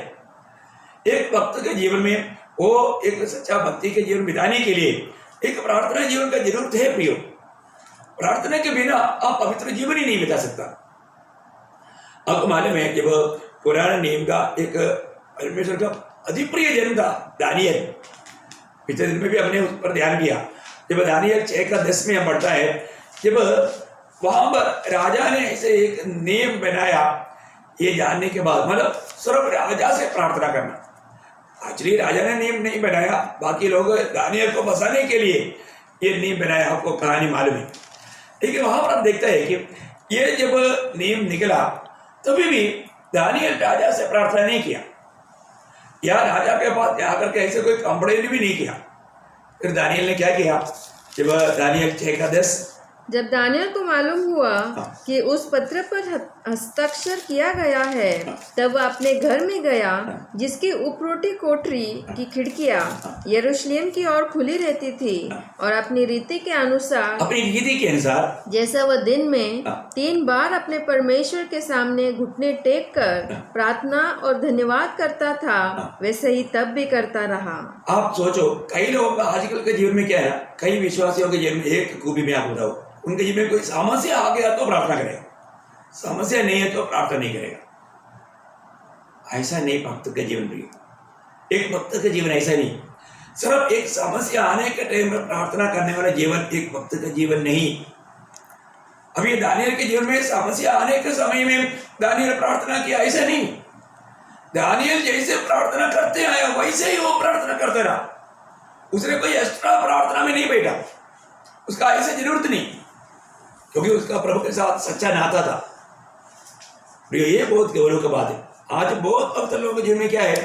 एक भक्त के जीवन में वो एक सच्चा भक्ति के जीवन बिताने के लिए एक प्रार्थना जीवन का जरूरत है। प्रियो, प्रार्थना के बिना आप पवित्र जीवन ही नहीं बिता सकता। आपको मालूम है, जब पुराने नियम का एक परमेश्वर का अधिप्रिय जन था दानियल, पिछले दिन में भी हमने उस पर ध्यान किया। जब दानियल 6:10 में पढ़ता है, जब वहां पर राजा ने ऐसे एक नियम बनाया, ये जानने के बाद मतलब सिर्फ राजा से प्रार्थना करना। एक्चुअली राजा ने नियम नहीं बनाया, बाकी लोग दानियल को फंसाने के लिए ये नियम बनाया। आपको कहानी मालूम है। लेकिन वहां पर आप देखते हैं कि ये जब नियम निकला तभी भी दानियल राजा से प्रार्थना नहीं किया, या राजा के पास जाकर के ऐसे कोई कंप्लेन भी नहीं किया। फिर दानियल ने क्या किया, जब दानियल 6:10,
जब दानियल को मालूम हुआ कि उस पत्र पर हस्ताक्षर किया गया है, तब वह अपने घर में गया, जिसकी उपरोटी कोठरी की खिड़कियां यरूशलेम की ओर खुली रहती थी, और अपनी रीति के अनुसार जैसा वह दिन में 3 बार अपने परमेश्वर के सामने घुटने टेक कर प्रार्थना और धन्यवाद करता था, वैसे ही तब भी करता रहा।
आप सोचो, कई लोगों का आजकल के जीवन में क्या है, कई विश्वासियों के जीवन में एक खूबी में आप बताओ, उनके जीवन में कोई समस्या आ गया तो प्रार्थना करेगा, समस्या नहीं है तो प्रार्थना नहीं करेगा। ऐसा नहीं भक्त का जीवन भी, एक भक्त का जीवन ऐसा नहीं। सिर्फ एक समस्या आने के टाइम में प्रार्थना करने वाला जीवन एक भक्त का जीवन नहीं। अभी दानियल के जीवन में समस्या आने के समय में दानियल प्रार्थना किया, ऐसा नहीं। दानियल जैसे प्रार्थना करते आया वैसे ही वो प्रार्थना करते रहा। उसने कोई एक्स्ट्रा प्रार्थना में नहीं बैठा, उसका ऐसा जरूरत नहीं, क्योंकि उसका प्रभु के साथ सच्चा नाता था। ये बहुत गौरव की बात है। आज बहुत भक्त लोगों के जीवन में क्या है,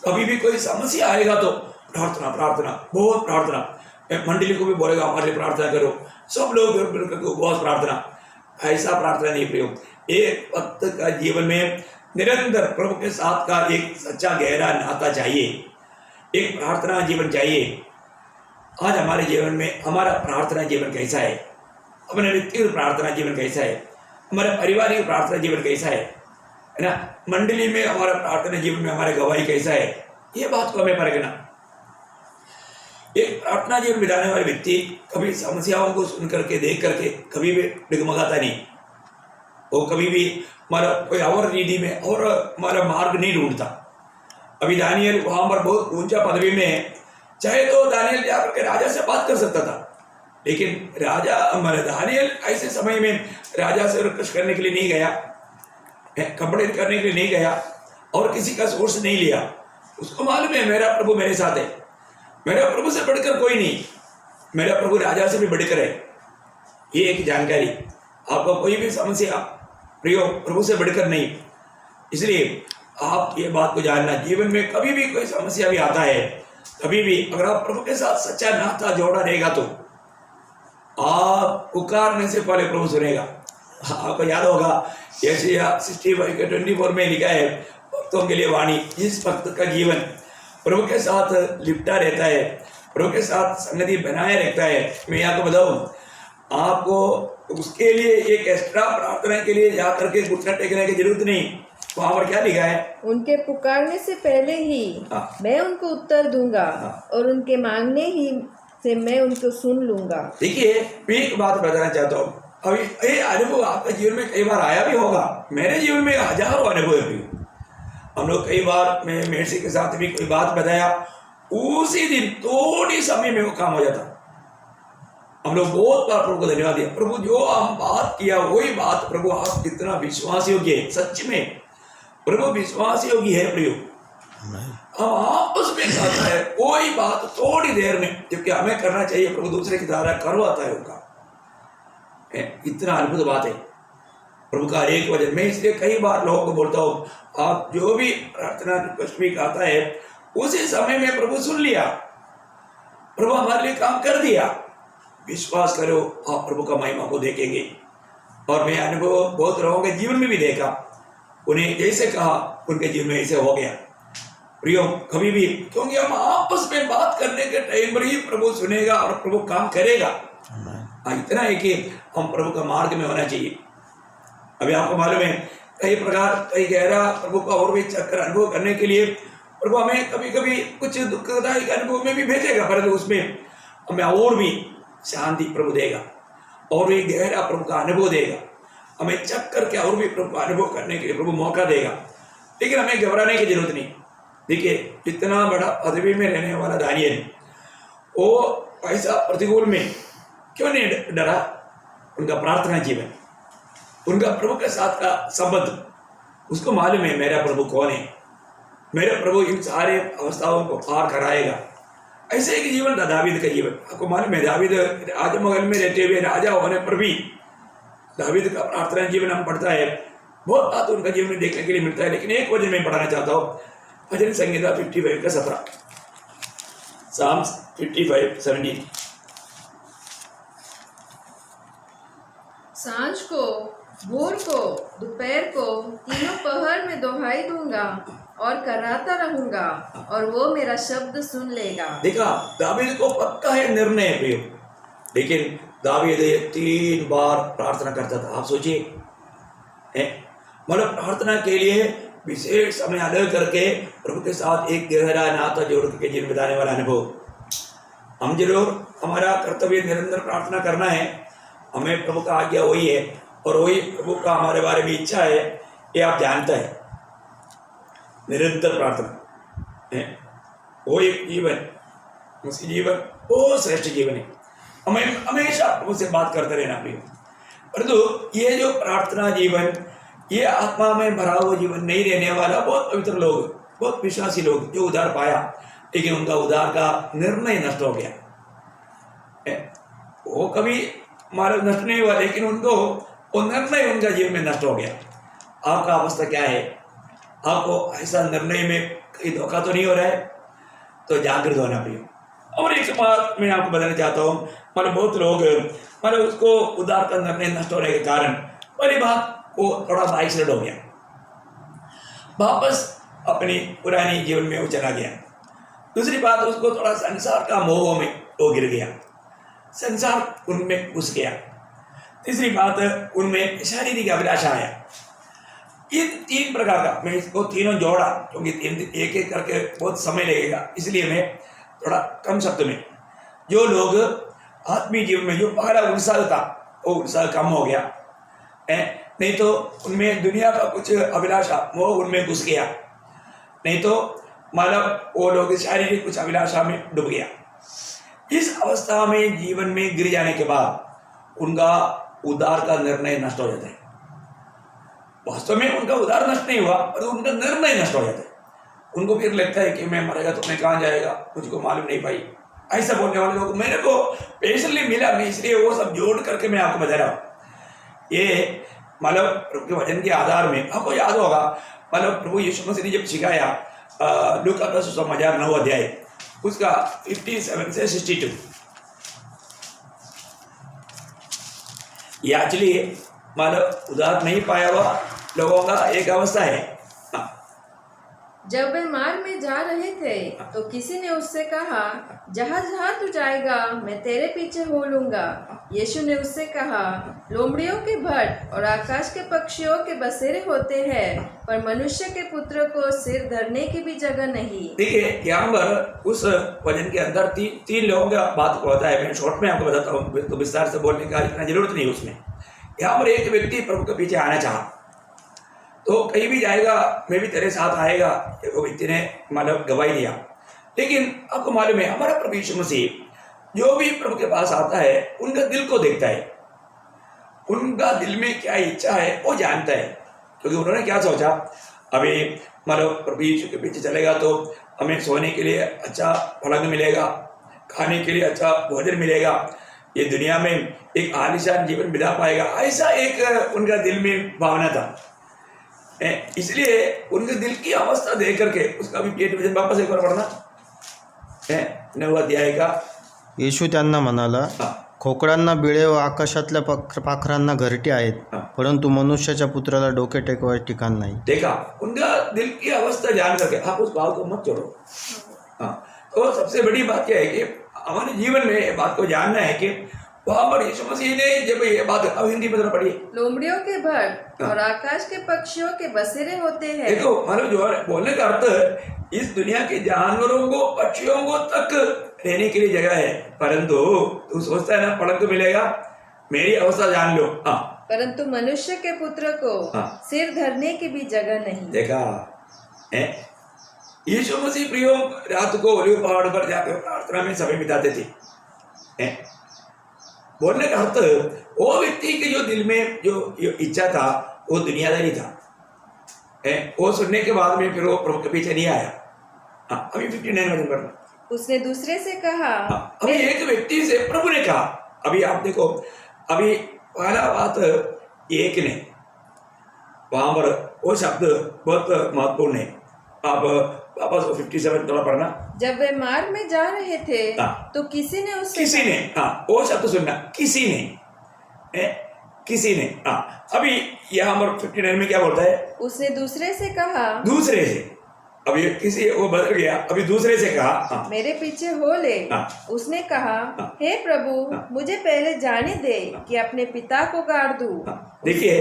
कभी भी कोई समस्या आएगा तो प्रार्थना प्रार्थना, बहुत प्रार्थना। मंडली को भी बोलेगा हमारे लिए प्रार्थना करो, सब लोग बहुत प्रार्थना। ऐसा प्रार्थना नहीं प्रयोग। एक भक्त का जीवन में निरंतर प्रभु के साथ का एक सच्चा गहरा नाता चाहिए, एक प्रार्थना जीवन चाहिए। आज हमारे जीवन में हमारा प्रार्थना जीवन कैसा है, अपने व्यक्तिगत प्रार्थना जीवन कैसा है, हमारे पारिवारिक प्रार्थना जीवन कैसा है ना, मंडली में हमारा प्रार्थना जीवन में हमारा गवाही कैसा है, ये बात को हमें परखना। एक प्रार्थना जीवन बिताने वाले व्यक्ति कभी समस्याओं को सुन करके देख करके कभी भी डगमगाता नहीं, वो कभी भी हमारा कोई और रीति में और हमारा मार्ग नहीं ढूंढता। अभी दानियल वहां पर बहुत ऊंचा पदवी में, चाहे तो दानियल जाकर के राजा से बात कर सकता था, लेकिन राजा दानियल ऐसे समय में राजा से रिक्वेस्ट करने के लिए नहीं गया, कंप्लेंट करने के लिए नहीं गया, और किसी का सोर्स नहीं लिया। उसको मालूम है मेरा प्रभु मेरे साथ है, मेरा प्रभु से बढ़कर कोई नहीं, मेरा प्रभु राजा से भी बढ़कर है। ये एक जानकारी। आपको कोई भी समस्या प्रियो प्रभु से बढ़कर नहीं। इसलिए आप ये बात को जानना, जीवन में कभी भी कोई समस्या भी आता है, कभी भी अगर आप प्रभु के साथ सच्चा नाता जोड़ा रहेगा तो आप पुकारने से पहले प्रभु सुनेगा। आपको याद होगा यशायाह 65:24 में लिखा है, भक्तों के लिए वाणी, जिस भक्त का जीवन प्रभु के साथ लिपटा रहता है, प्रभु के साथ संगति बनाए रखता है, मैं आपको बताऊं, आपको उसके लिए एक एक्स्ट्रा प्रार्थना के लिए जा करके घुटना टेकने की जरूरत नहीं। वहां पर क्या लिखा है,
उनके पुकारने से पहले ही मैं उनको उत्तर दूंगा, और उनके मांगने ही से मैं उनको सुन लूंगा। देखिए,
मैं एक बात बताना चाहता हूँ, अभी ये अनुभव आपके जीवन में कई बार आया भी होगा, मेरे जीवन में हजारों अनुभव है। हम लोग कई बार, मैं मेर्सी के साथ भी कोई बात बताया, उसी दिन थोड़ी समय में वो काम हो जाता। हम लोग बहुत बार प्रभु को धन्यवाद दिया, प्रभु जो हम बात किया वही बात, प्रभु आप कितना विश्वास योग्य है। सच में प्रभु विश्वास योग्य है। प्रयोग हम आपस में करता है कोई बात थोड़ी देर में, जबकि हमें करना चाहिए, प्रभु दूसरे की द्वारा करवाता है उनका। इतना अद्भुत बात है प्रभु का हर एक वचन। मैं इसलिए कई बार लोगों को बोलता हूँ, आप जो भी प्रार्थना रिक्वेस्ट भी आता है उसी समय में प्रभु सुन लिया, प्रभु हमारे लिए काम कर दिया। विश्वास करो, आप प्रभु का महिमा को देखेंगे। और मैं अनुभव बहुत लोगों के जीवन में भी देखा, उन्हें जैसे कहा उनके जीवन में ऐसे हो गया। प्रियो, कभी भी, क्योंकि हम आपस में बात करने के टाइम पर ही प्रभु सुनेगा और प्रभु काम करेगा। इतना है कि हम प्रभु का मार्ग में होना चाहिए। अभी आपको मालूम है, कई प्रकार, कई गहरा प्रभु का और भी चक्कर अनुभव करने के लिए प्रभु हमें कभी कभी कुछ दुखदायक अनुभव में भी भेजेगा, परंतु उसमें हमें और भी शांति प्रभु देगा और भी गहरा प्रभु का अनुभव देगा। हमें चक्कर के और भी प्रभु का अनुभव करने के लिए प्रभु मौका देगा। लेकिन हमें घबराने की जरूरत नहीं। देखिए, इतना बड़ा पदवी में रहने वाला दानियेल, वो ऐसा प्रतिकूल में क्यों नहीं डरा? उनका प्रार्थना जीवन, उनका प्रभु के साथ का संबंध, उसको मालूम है मेरा प्रभु कौन है, मेरा प्रभु इन सारे अवस्थाओं को पार कराएगा। ऐसे एक जीवन था दावीद का जीवन। आपको मालूम है, दावीद राजमहल में रहते हुए राजा होने पर भी दावीद का प्रार्थना जीवन हम पढ़ता है, बहुत बात उनका जीवन में देखने के लिए मिलता है। लेकिन एक वजह मैं पढ़ाना चाहता हूँ, भजन संहिता 55 का 17, Psalms 55:17।
सांझ को, भोर को, दोपहर को, तीनों पहर में दोहाई दूंगा और कराता रहूंगा और वो मेरा शब्द सुन लेगा।
देखा, दावीद को पक्का है निर्णय प्रियो। लेकिन दावीद 3 बार प्रार्थना करता था। आप सोचिए, मतलब प्रार्थना के लिए विशेष समय अलग करके प्रभु के साथ एक गहरा नाता जोड़ के जीवन बिताने वाला अनुभव। हम जरूर, हमारा कर्तव्य निरंतर प्रार्थना करना है। हमें प्रभु का आज्ञा वही है और वही प्रभु का हमारे बारे में इच्छा है, ये आप जानते हैं। निरंतर प्रार्थना है वो एक जीवन, उसकी जीवन वो श्रेष्ठ जीवन है। हमें हमेशा प्रभु से बात करते रहना प्रिय। परंतु ये जो प्रार्थना जीवन, ये आत्मा में भरा हुआ जीवन नहीं रहने वाला बहुत पवित्र लोग, बहुत विश्वासी लोग जो उद्धार पाया, लेकिन उनका उद्धार का निर्णय नष्ट हो गया। वो कभी मार्ग नष्ट नहीं हुआ, लेकिन उनको वो निर्णय उनका जीवन में नष्ट हो गया। आपका अवस्था क्या है? आपको ऐसा निर्णय में कहीं धोखा तो नहीं हो रहा है? तो जागृत होना प्रिय। और एक बात मैं आपको बताना चाहता हूँ, मतलब बहुत लोग, मतलब उसको उद्धार का निर्णय नष्ट होने के कारण पहली बात वो थोड़ा सा आइसोलेट हो गया, वापस अपनी पुरानी जीवन में वो चला गया। दूसरी बात, उसको थोड़ा संसार का मोह में वो गिर गया, संसार उनमें घुस गया। तीसरी बात, उनमें शारीरिक अभिलाषा आया। ये 3 प्रकार का, मैं इसको तीनों जोड़ा क्योंकि एक एक करके बहुत समय लगेगा, इसलिए मैं थोड़ा कम शब्द में, जो लोग आत्मीय जीवन में जो पहला उत्साह था वो उत्साह कम हो गया है, नहीं तो उनमें दुनिया का कुछ अभिलाषा वो उनमें घुस गया, नहीं तो मतलब वो लोग शारीरिक कुछ अभिलाषा में डूब गया। इस अवस्था में जीवन में गिर जाने के बाद उनका उद्धार का निर्णय नष्ट हो जाता है। वास्तव में उनका उद्धार नष्ट नहीं हुआ, पर उनका निर्णय नष्ट हो जाता है। उनको फिर लगता है कि मैं मरेगा तो मैं कहाँ जाएगा, मुझको मालूम नहीं पाई। ऐसा बोलने वाले लोग मेरे को पेशेंटली मिला, मैं इसलिए वो सब जोड़ करके मैं आपको बता रहा हूँ। ये मतलब प्रभु के वचन के आधार में आपको याद होगा, मतलब प्रभु यीशु मसीह ने जब सिखाया लूका का सुसमाचार 9 अध्याय उसका 57 से 62, ये एक्चुअली मतलब उद्धार नहीं पाया हुआ लोगों का एक अवस्था है।
जब वे मार्ग में जा रहे थे तो किसी ने उससे कहा, जहाँ जहाँ तू जाएगा मैं तेरे पीछे हो लूंगा। यीशु ने उससे कहा, लोमड़ियों के भट्ट और आकाश के पक्षियों के बसेरे होते हैं, पर मनुष्य के पुत्र को सिर धरने की भी जगह नहीं। देखिए,
यहाँ पर उस वचन के अंदर 3 लोगों का बात होता है। मैं शॉर्ट में आपको बताता हूँ, तो विस्तार से बोलने का इतना जरूरत नहीं उसमें। यहाँ पर एक व्यक्ति प्रभु के पीछे आना चाहा, तो कहीं भी जाएगा मैं भी तेरे साथ आएगा, वो व्यक्ति ने मतलब गवाही दिया। लेकिन आपको मालूम है, हमारा प्रभु यीशु मसीह जो भी प्रभु के पास आता है उनका दिल को देखता है, उनका दिल में क्या इच्छा है वो जानता है। क्योंकि उन्होंने क्या सोचा, अभी मतलब प्रभु यीशु के पीछे चलेगा तो हमें सोने के लिए अच्छा पलंग मिलेगा, खाने के लिए अच्छा भोजन मिलेगा, ये दुनिया में एक आलीशान जीवन बिता पाएगा, ऐसा एक उनका दिल में भावना था। इसलिए उनके दिल की अवस्था देख करके उसका भी पेट वचन वापस एक बार पढ़ना 9 अध्याय का।
येशू त्यांना म्हणाला,
हाँ,
खोकडांना बिळे व आकाशातल्या पाखरांना घरटे आहेत,
हाँ।
परंतु मनुष्याच्या पुत्राला डोके टेकवायचे ठिकाण नाही.
देखा उनका दिल की अवस्था जान करके आप उस भाव को मत छोड़ो। हाँ, तो सबसे बड़ी बात क्या है कि हमारे जीवन में ये बात को जानना है कि वहां पर यीशु मसीह ने जब ये बात, अब हिंदी में जरा पढ़िए।
लोमड़ियों के भर और आकाश के पक्षियों के बसेरे होते हैं।
देखो मतलब जो है बोलने का अर्थ, इस दुनिया के जानवरों को पक्षियों को तक रहने के लिए जगह है, परंतु तू सोचता है ना परंतु मिलेगा, मेरी अवस्था जान लो। हाँ,
परंतु मनुष्य के पुत्र को
हाँ।
सिर धरने की भी जगह नहीं।
देखा यीशु मसीह प्रियो रात को ओलिव पहाड़ पर जाकर प्रार्थना में समय बिताते थे। बोलने का अर्थ, वो व्यक्ति के जो दिल में जो इच्छा था वो दुनियादारी था। वो सुनने के बाद में फिर वो प्रभु के पीछे नहीं आया। हाँ, अभी 59 वचन पढ़ना।
उसने दूसरे से कहा,
हाँ, अभी एक व्यक्ति से प्रभु ने कहा, अभी आप देखो, अभी पहला बात एक ने, वहां पर वो शब्द बहुत महत्वपूर्ण है। आप वापस 57 थोड़ा पढ़ना।
जब वे मार्ग में जा रहे थे
हाँ।
तो किसी ने उससे
किसी ने, हाँ वो शब्द सुनना, किसी ने, किसी ने। हाँ, अभी यहाँ पर 59 में क्या बोलता है?
उसने दूसरे से कहा,
दूसरे से, अभी किसी वो बदल गया, अभी दूसरे से कहा, हाँ,
मेरे पीछे हो ले।
हाँ।
उसने कहा,
हाँ।
हे प्रभु,
हाँ।
मुझे पहले जाने दे कि अपने पिता को गाड़ दूं।
हाँ, देखिए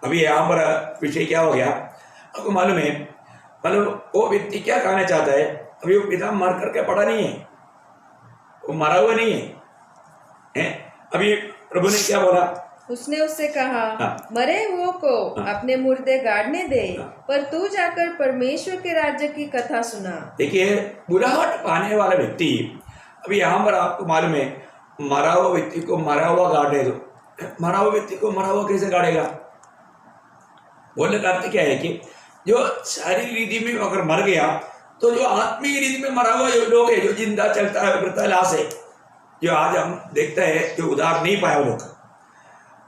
अभी यहाँ पर विषय क्या हो गया आपको मालूम है? मतलब वो व्यक्ति क्या कहना चाहता है, अभी वो पिता मर करके पड़ा नहीं है, वो मरा हुआ नहीं है। अभी प्रभु ने क्या बोला?
उसने उससे कहा,
हाँ।
मरे हुओं को
हाँ।
अपने मुर्दे गाड़ने दे,
हाँ।
पर तू जाकर परमेश्वर के राज्य की कथा सुना।
देखिए बुराहट पाने वाला व्यक्ति, अभी यहाँ पर आपको मालूम है, मरा हुआ व्यक्ति को मरा हुआ गाड़े दो, मरा हुआ व्यक्ति को मरा हुआ कैसे गाड़ेगा? बोलने का अर्थ क्या है कि जो शारीरिक रीति में अगर मर गया तो जो आत्मिक रीति में मरा हुआ जो लोग है, जो जिंदा चलता है मृता लाश है, जो आज हम देखते हैं जो उधार नहीं पाया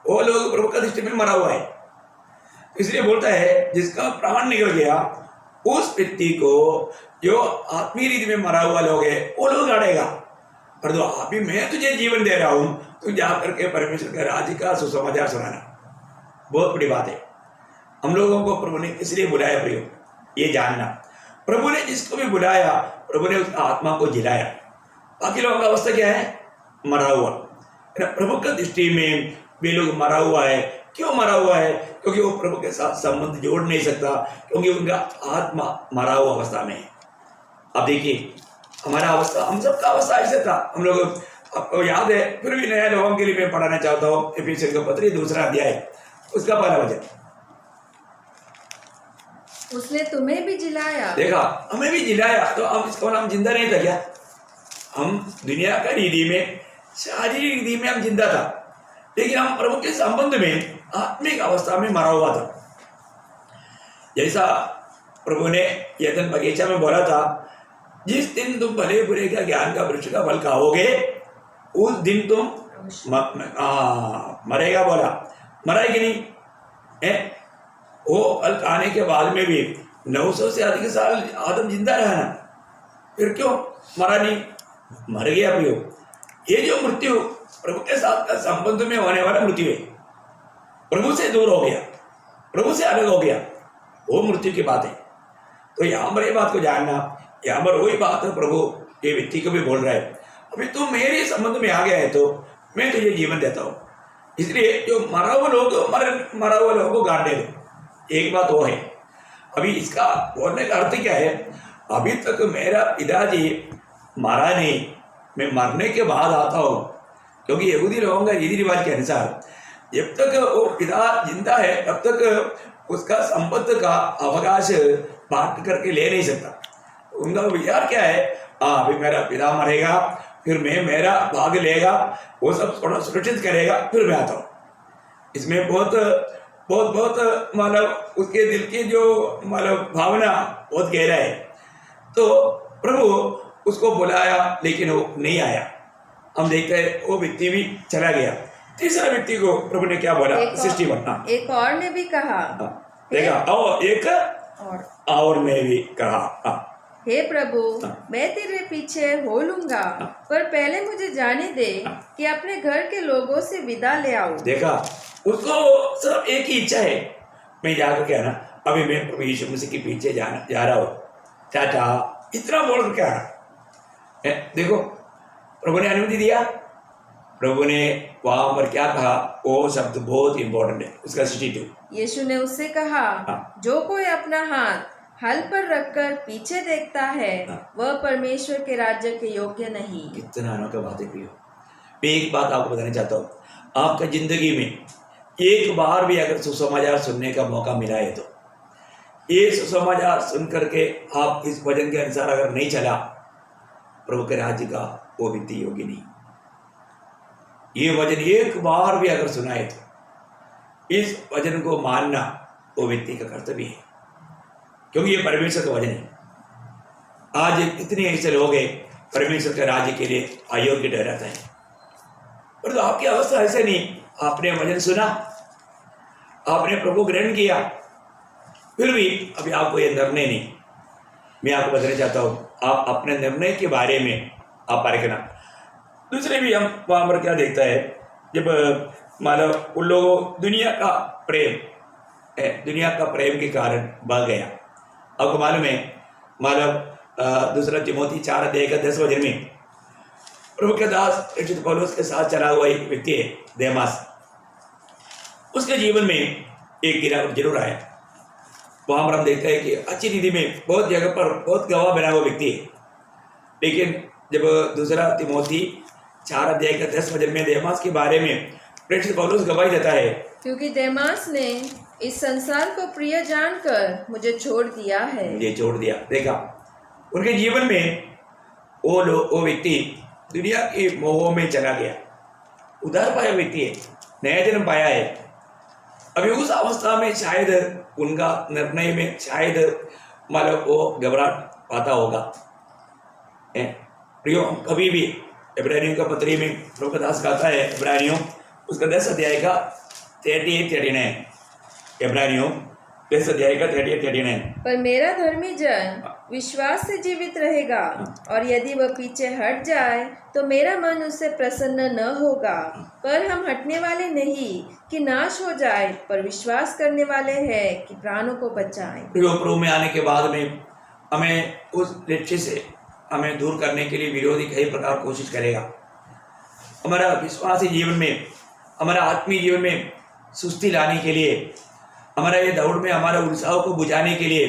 वो लोग प्रभु का दृष्टि में मरा हुआ है। इसलिए बोलता है जिसका प्राण निकल गया उस व्यक्ति को जो आत्मीय रीति में मरा हुआ लोग है वो लोग गाड़ेगा। पर तो अभी मैं तुझे जीवन दे रहा हूं, तू जा करके परमेश्वर के राज्य का सुसमाचार सुनाना। बहुत बड़ी बात है। हम लोगों को प्रभु ने इसलिए बुलाया प्रियो, ये जानना, प्रभु ने जिसको भी बुलाया प्रभु ने उसका आत्मा को जिलाया। बाकी लोगों का अवस्था क्या है? मरा हुआ। प्रभु का दृष्टि में वे लोग मरा हुआ है। क्यों मरा हुआ है? क्योंकि वो प्रभु के साथ संबंध जोड़ नहीं सकता, क्योंकि उनका आत्मा मरा हुआ अवस्था में है। अब देखिए हमारा अवस्था, हम सबका अवस्था ऐसे था। हम लोग, आपको याद है, फिर भी नया लोगों के लिए मैं पढ़ाना चाहता हूँ एफिसियंस का पत्री 2 अध्याय उसका पहला वचन।
उसने तुम्हें भी जिलाया।
देखा, हमें भी जिलाया, तो हम इसको नाम जिंदा नहीं था क्या? हम दुनिया का रीति में, शारीरिक रीति में हम जिंदा था, लेकिन हम प्रभु के संबंध में आत्मिक अवस्था में मरा हुआ था। जैसा प्रभु ने एदन बगीचा में बोला था, जिस दिन तुम भले बुरे का ज्ञान का वृक्ष का फल खाओगे उस दिन तुम मरेगा। बोला, मरा है कि नहीं है? वो फल खाने के बाद में भी 900 से अधिक साल आदम जिंदा रहा ना, फिर क्यों मरा नहीं? मर गया प्रियो। ये जो मृत्यु प्रभु के साथ का संबंध में होने वाला मृत्यु है, प्रभु से दूर हो गया, प्रभु से अलग हो गया, वो मृत्यु की बात है। तो यहाँ पर ये बात को जानना, यहाँ पर वही बात है प्रभु ये व्यक्ति को भी बोल रहा है, अभी तू मेरे संबंध में आ गया है तो मैं तुझे जीवन देता हूँ। इसलिए जो मरा हुआ लोगों को गाड़ दे दो। एक बात वो है। अभी इसका बोलने का अर्थ क्या है? अभी तक मेरा पिताजी मरा नहीं, मैं मरने के बाद आता हूँ, क्योंकि यहूदी लोगों का रीति रिवाज के अनुसार जब तक वो पिता जिंदा है तब तक उसका संपत्ति का अवकाश बांट करके ले नहीं सकता। उनका विचार क्या है? अभी मेरा पिता मरेगा, फिर मैं मेरा भाग लेगा, वो सब थोड़ा सुरक्षित करेगा, फिर मैं आता हूँ। इसमें बहुत मतलब उसके दिल की जो मतलब भावना बहुत गहरा है। तो प्रभु उसको बुलाया लेकिन वो नहीं आया। हम देखते हैं वो व्यक्ति भी चला गया। तीसरा व्यक्ति को प्रभु ने क्या बोला? 61।
एक और ने भी कहा,
देखा, और एक और मैं भी कहा,
हे प्रभु, मैं तेरे पीछे हो लूंगा, पर पहले मुझे जाने दे कि अपने घर के लोगों से विदा ले आओ।
देखा, उसको सिर्फ एक ही इच्छा है, मैं जाकर क्या ना, अभी मैं प्रभु यीशु मसीह के पीछे जा रहा हूँ, टाटा, इतना बोल कर क्या देखो, प्रभु ने अनुमति दिया। प्रभु ने वहां पर क्या कहा, वो शब्द बहुत इंपॉर्टेंट है, उसका 62।
यीशु ने उससे कहा, जो कोई अपना हाथ हल पर रखकर पीछे देखता है, वह परमेश्वर के राज्य के योग्य नहीं।
कितना अनोखा बात है प्रियो। मैं एक बात आपको बताना चाहता हूँ, आपका जिंदगी में एक बार भी अगर सुसमाचार सुनने का मौका मिला है तो ये सुसमाचार सुन करके आप इस वचन के अनुसार अगर नहीं चला, प्रभु के राज्य का वो व्यक्ति योग्य नहीं। ये वचन एक बार भी अगर सुना है तो इस वचन को मानना वो व्यक्ति का कर्तव्य है, क्योंकि ये परमेश्वर का वचन है। आज इतने ऐसे लोग हैं परमेश्वर के राज्य के लिए अयोग्य ठहराता है, पर तो आपकी अवस्था ऐसे नहीं। आपने वचन सुना, आपने प्रभु ग्रहण किया, फिर भी अभी आपको ये निर्णय नहीं। मैं आपको बताना चाहता हूँ, आप अपने निर्णय के बारे में आप परखना। दूसरे भी हम वहाँ पर क्या देखता है, जब मतलब उन लोगों दुनिया का प्रेम के कारण बह गया। आपको मालूम है, मतलब दूसरा तिमोथी 4:10 में प्रभु के दास रचित पौलुस के साथ चला हुआ एक व्यक्ति है देमास, उसके जीवन में एक गिरावट जरूर आया। वहां पर हम देखते हैं कि अच्छी नीति में बहुत जगह पर बहुत गवाह बना हुआ व्यक्ति है, लेकिन जब दूसरा तिमोथी 4:10 में देमास के बारे में प्रेरित पौलुस गवाही देता है,
क्योंकि देमास ने इस संसार को प्रिय जानकर मुझे छोड़ दिया है।
मुझे छोड़ दिया। देखा, उनके जीवन में वो व्यक्ति दुनिया के मोह में चला गया। उधार पाया व्यक्ति है, नया जन्म पाया है। अभी उस अवस्था में शायद उनका निर्णय में शायद मतलब वो घबराहट पाता होगा। प्रियो, कभी भी इब्रानियों का पत्री में प्रभु दास कहता है, इब्रानियों उसका 10 अध्याय का 38-39, इब्रानियों 10 अध्याय का 38-39।
पर मेरा धर्मी जन विश्वास से जीवित रहेगा, और यदि वह पीछे हट जाए तो मेरा मन उससे प्रसन्न न होगा। पर हम हटने वाले नहीं कि नाश हो जाए, पर विश्वास करने वाले हैं कि प्राणों को बचाएं।
प्रभु में आने के बाद में हमें उस लक्ष्य से हमें दूर करने के लिए विरोधी कई प्रकार कोशिश करेगा। हमारा विश्वासी जीवन में, हमारा आत्मीय जीवन में सुस्ती लाने के लिए, हमारा ये दौड़ में हमारा उत्साह को बुझाने के लिए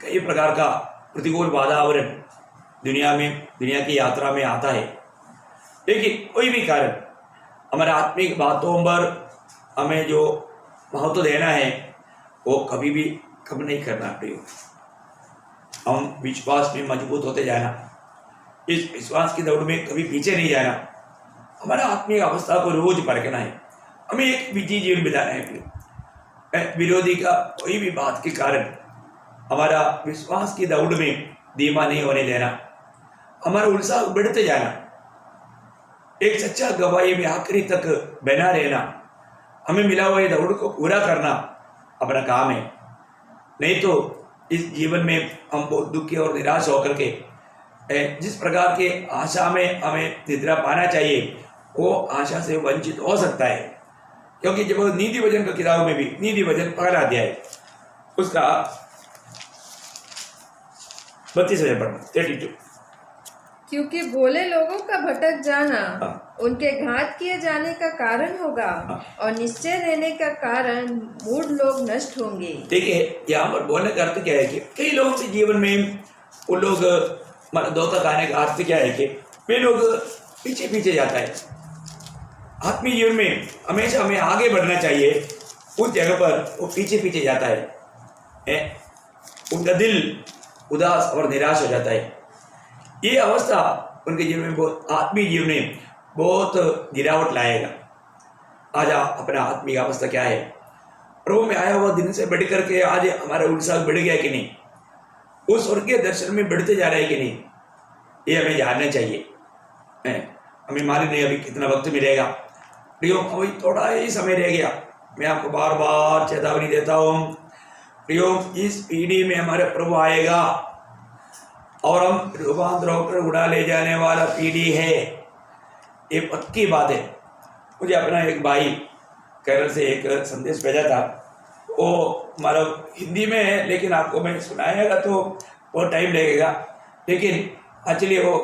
कई प्रकार का प्रतिकूल वातावरण दुनिया की यात्रा में आता है। लेकिन कोई भी कारण हमारे आत्मिक बातों पर हमें जो महत्व देना है वो कभी भी कम नहीं करना प्रियो। हम विश्वास में मजबूत होते जाना, इस विश्वास की दौड़ में कभी पीछे नहीं जाना, हमारा आत्मिक अवस्था को रोज परखना है, हमें एक विजयी जीवन बिताना है प्रियो। विरोधी का कोई भी बात के कारण हमारा विश्वास की दौड़ में धीमा नहीं होने देना, हमारा उत्साह बढ़ते जाना, एक सच्चा गवाही में आखिरी तक बना रहना, हमें मिला हुआ दौड़ को पूरा करना अपना काम है। नहीं तो इस जीवन में हम बहुत दुखी और निराश होकर के जिस प्रकार के आशा में हमें निद्रा पाना चाहिए वो आशा से वंचित हो सकता है। क्योंकि जब नीति वचन की किताब में भी नीति वचन 15 अध्याय उसका 32 पढ़ना 32।
क्योंकि भोले लोगों का भटक जाना उनके घात किए जाने का कारण होगा, और निश्चय रहने का कारण मूढ़ लोग नष्ट होंगे। देखिए,
यहाँ पर बोलने का अर्थ क्या है कि कई लोगों के जीवन में वो लोग मतलब धोखा खाने का अर्थ क्या है कि वे लोग पीछे पीछे जाता है। आत्मीय जीवन में हमेशा हमें आगे बढ़ना चाहिए, उस जगह पर वो पीछे पीछे जाता है, उनका दिल उदास और निराश हो जाता है। ये अवस्था उनके जीवन में बहुत आत्मीय जीवन में बहुत गिरावट लाएगा। आज अपना आत्मिक अवस्था क्या है, प्रभु में आया हुआ दिन से बढ़ करके आज हमारा उत्साह बढ़ गया कि नहीं, उस स्वर्गीय दर्शन में बढ़ते जा रहा है कि नहीं, ये हमें जानना चाहिए। हमें मालूम नहीं अभी कितना वक्त मिलेगा, प्रियो अभी थोड़ा ही समय रह गया। मैं आपको बार बार चेतावनी देता हूँ, प्रियो इस पीढ़ी में हमारे प्रभु आएगा और हम रूपांतर होकर उड़ा ले जाने वाला पीढ़ी है, ये पक्की बात है। मुझे अपना एक भाई केरल से एक संदेश भेजा था, वो मतलब हिंदी में है लेकिन आपको मैं सुनाएगा तो बहुत टाइम लगेगा, लेकिन एक्चुअली वो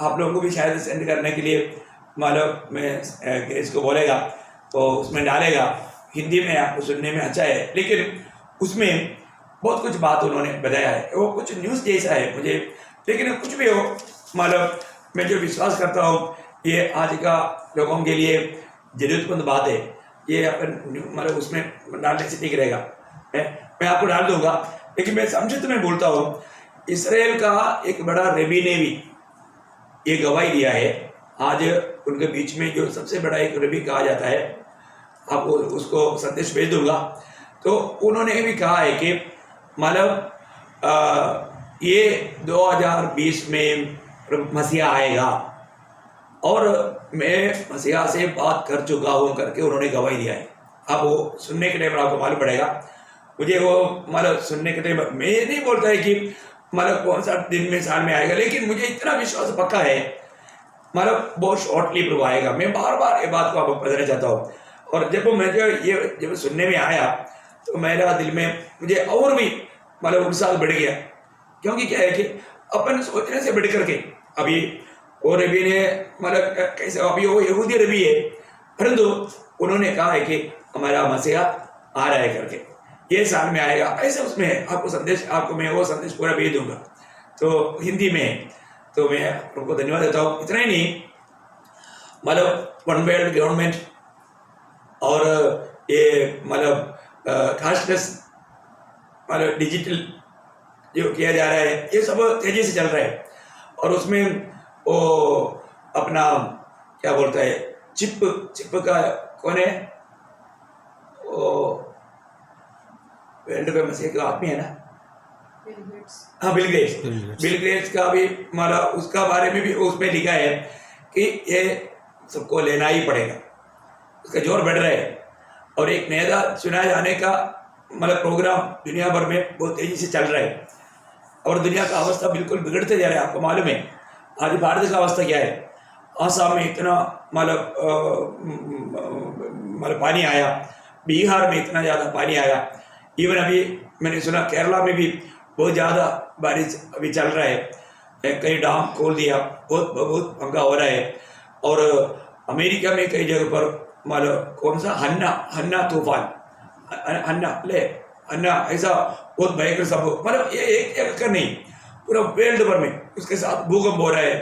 आप लोगों को भी शायद सेंड करने के लिए मतलब मैं इसको बोलेगा तो उसमें डालेगा। हिंदी में आपको सुनने में अच्छा है, लेकिन उसमें बहुत कुछ बात उन्होंने बताया है, वो कुछ न्यूज़ जैसा है मुझे, लेकिन कुछ भी हो मतलब मैं जो विश्वास करता हूँ ये आज का लोगों के लिए जरूरतमंद बात है। ये अपन मतलब उसमें डालने से ठीक रहेगा, मैं आपको डाल दूंगा, लेकिन मैं संक्षिप्त में बोलता हूँ। इसराइल का एक बड़ा रबी ने भी ये गवाही दिया है, आज उनके बीच में जो सबसे बड़ा एक रबी कहा जाता है, आपको उसको संदेश भेज दूंगा। तो उन्होंने भी कहा है कि मतलब ये 2020 में मसीहा आएगा और मैं मसीहा से बात कर चुका हूँ करके उन्होंने गवाही दिया है। अब वो सुनने के टाइम आपको मालूम पड़ेगा, मुझे वो मतलब सुनने के टाइम मैं नहीं बोलता है कि मतलब कौन सा दिन में साल में आएगा, लेकिन मुझे इतना विश्वास पक्का है मतलब बहुत शॉर्टली प्रभु आएगा। मैं बार बार ये बात को आपको बताना चाहता हूँ, और जब सुनने में आया तो मेरा दिल में मुझे और भी मतलब उत्साह बढ़ गया, क्योंकि क्या है कि अपन सोचने से बढ़ करके अभी वो रबी ने मतलब कैसे, अभी वो यहूदी रबी है, परंतु उन्होंने कहा है कि हमारा मसीहा आ रहा है करके, ये साल में आएगा, ऐसे उसमें है। आपको संदेश, आपको मैं वो संदेश पूरा भेज दूंगा, तो हिंदी में। तो मैं आपको धन्यवाद देता हूँ। इतना ही नहीं, मतलब वन वर्ल्ड गवर्नमेंट और ये मतलब कास्टलेस मतलब डिजिटल जो किया जा रहा है, ये सब तेजी से चल रहा है, और उसमें वो अपना क्या बोलता है चिप का कौन है वो वर्ल्ड फेमस एक आदमी है ना, हाँ बिल गेट्स का भी मतलब उसका बारे में भी उसमें लिखा है कि ये सबको लेना ही पड़ेगा, उसका जोर बढ़ रहा है, और एक नया चुनाव जाने का मतलब प्रोग्राम दुनिया भर में बहुत तेजी से चल रहा है, और दुनिया का अवस्था बिल्कुल बिगड़ते जा रहा है। आपको मालूम है आज भारत का अवस्था क्या है, आसाम में इतना मतलब पानी आया, बिहार में इतना ज़्यादा पानी आया, इवन अभी मैंने सुना केरला में भी बहुत ज़्यादा बारिश अभी चल रहा है, कई डैम खोल दिया, बहुत पंगा हो रहा है, और अमेरिका में कई जगह पर मतलब कौन सा हन्ना तूफान, हन्ना ऐसा बहुत भयंकर सब, मतलब ये एक जगह का नहीं पूरा वर्ल्ड भर में उसके साथ भूकंप हो रहा है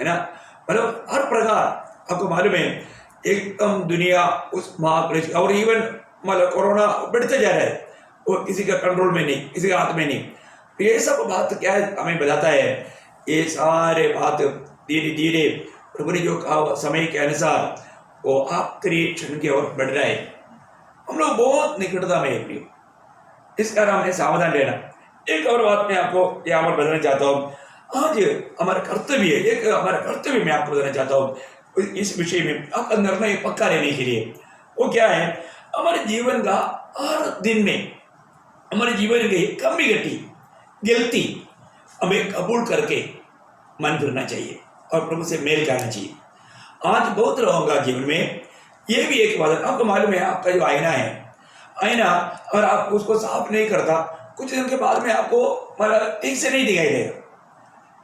ना, मतलब हर प्रकार आपको मालूम है एकदम दुनिया उस महाक्लेश, और इवन मतलब कोरोना बढ़ते जा रहा है, वो किसी का कंट्रोल में नहीं, किसी का हाथ में नहीं। तो ये सब बात क्या है हमें बताता है, ये सारे बात धीरे धीरे प्रभु ने जो कहा समय के अनुसार वो आखिरी क्षण की ओर बढ़ रहा है। हम लोग बहुत निकटता में है, इस कारण हमें सावधान रहना। एक और बात मैं आपको यहाँ पर बताना चाहता हूँ, आज हमारा कर्तव्य है, एक हमारा कर्तव्य मैं आपको बताना चाहता हूँ इस विषय में आपका निर्णय पक्का रहने के लिए। वो क्या है, हमारे जीवन का हर दिन में हमारे जीवन की कमी घटी गलती हमें कबूल करके मन फिरना चाहिए और प्रभु से मेल करना चाहिए। आज बहुत लोगों का जीवन में ये भी एक बात है, आपको मालूम है आपका जो आईना है, आईना अगर आप उसको साफ नहीं करता कुछ दिन के बाद में आपको मतलब ठीक से नहीं दिखाई देगा,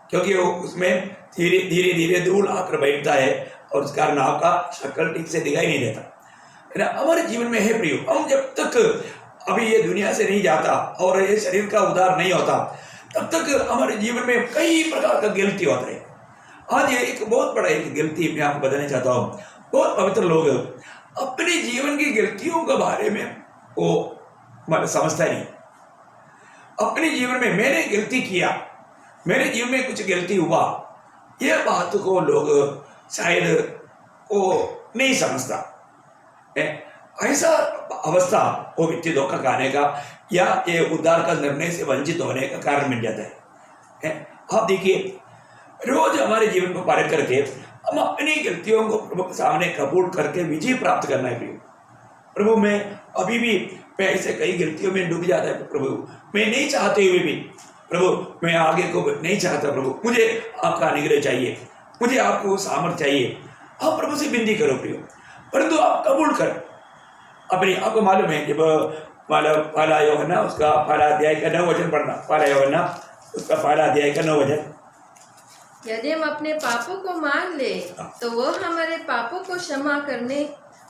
क्योंकि वो उसमें धीरे धीरे धीरे धूल आकर बैठता है और उस कारण आपका शक्ल ठीक से दिखाई नहीं देता है ना। हमारे जीवन में है प्रियो, हम जब तक अभी ये दुनिया से नहीं जाता और ये शरीर का उद्धार नहीं होता तब तक हमारे जीवन में कई प्रकार का गलती होता है। आज ये एक बहुत बड़ा एक गलती मैं आपको बताना चाहता हूँ। बहुत पवित्र लोग अपने जीवन की गलतियों के बारे में वो मतलब समझता नहीं। अपने जीवन में मैंने गलती किया, मेरे जीवन में कुछ गलती हुआ, ये बात को लोग शायद वो नहीं समझता। ऐसा अवस्था वो व्यक्ति धोखा खाने का या ये उद्धार का निर्णय से वंचित होने का कारण बन जाता है। आप देखिए रोज हमारे जीवन को पारित करके हम अपनी गलतियों को प्रभु के सामने कबूल करके विजय प्राप्त करना है प्रिय। प्रभु मैं अभी भी मैं ऐसे कई गलतियों में डूब जाता है प्रभु, मैं नहीं चाहते हुए भी प्रभु मैं आगे को नहीं चाहता प्रभु, मुझे आपका अनुग्रह चाहिए, मुझे आपको सामर्थ्य चाहिए। आप प्रभु से विनती करो प्रियो, परंतु आप कबूल कर अपनी। आपको मालूम है जब पहला यूहन्ना उसका पहला अध्याय का 9 वचन पढ़ना, पहला यूहन्ना उसका पहला अध्याय का 9 वचन।
यदि हम अपने पापों को मान ले तो वो हमारे पापों को क्षमा करने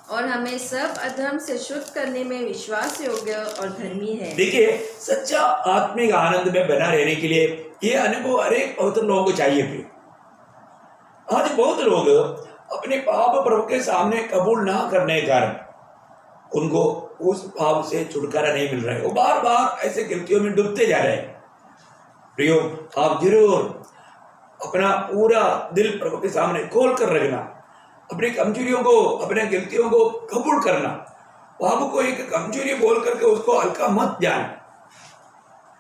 और हमें सब अधर्म से शुद्ध करने में विश्वास योग्य और धर्मी है।
देखिए, सच्चा आत्मिक आनंद में बना रहने के लिए ये अनुभव हर एक पवित्र लोगों को चाहिए भी। आज बहुत लोग अपने पाप प्रभु के सामने कबूल ना करने के कारण उनको उस पाप से छुटकारा नहीं मिल रहा है, वो बार बार ऐसे गलतियों में डूबते जा रहे हैं। प्रियो, आप जरूर अपना पूरा दिल प्रभु के सामने खोल कर रखना, अपनी कमजोरियों को अपने गलतियों को कबूल करना, पाप को एक कमजोरी बोल करके उसको हल्का मत जान।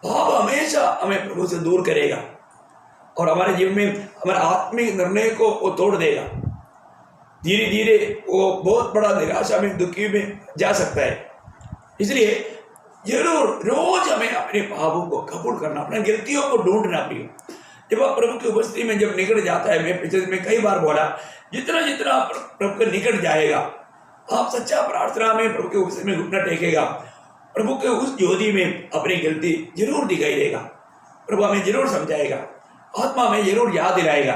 पाप हमेशा हमें प्रभु से दूर करेगा और हमारे जीवन में हमारे आत्मिक निर्णय को वो तोड़ देगा। धीरे धीरे वो बहुत बड़ा निराशा में, दुखी में जा सकता है। इसलिए जरूर रोज हमें अपने पापों को कबूल करना, अपने गलतियों को ढूंढना प्रिय। जब आप प्रभु की उपस्थिति में जब निकट जाता है, मैं पिछले में कई बार बोला, जितना जितना प्रभु के निकट जाएगा, आप सच्चा प्रार्थना में प्रभु के उपस्थिति में घुटना टेकेगा, प्रभु के उस ज्योति में अपनी गलती जरूर दिखाई देगा। प्रभु हमें जरूर समझाएगा, आत्मा में जरूर याद दिलाएगा।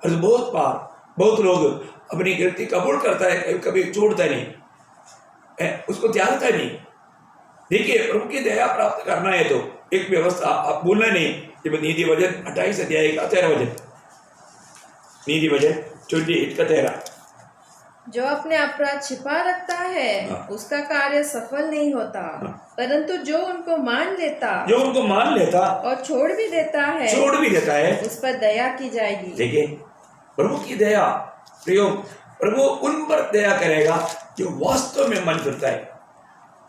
और बहुत बार बहुत लोग अपनी गलती कबूल करता है, कभी कभी छोड़ता नहीं है, उसको त्यागता नहीं। देखिए, प्रभु की दया प्राप्त करना है तो एक व्यवस्था आप भूलना नहीं। जब नीति वचन 28 अध्याय का 13 वचन, नीति वचन 28 का 13,
जो अपने अपराध छिपा रखता है उसका कार्य सफल नहीं होता, परंतु जो उनको मान लेता और छोड़ भी देता है उस पर दया की जाएगी।
देखिए, प्रभु की दया प्रियो, प्रभु उन पर दया करेगा जो वास्तव में मन फिरता है।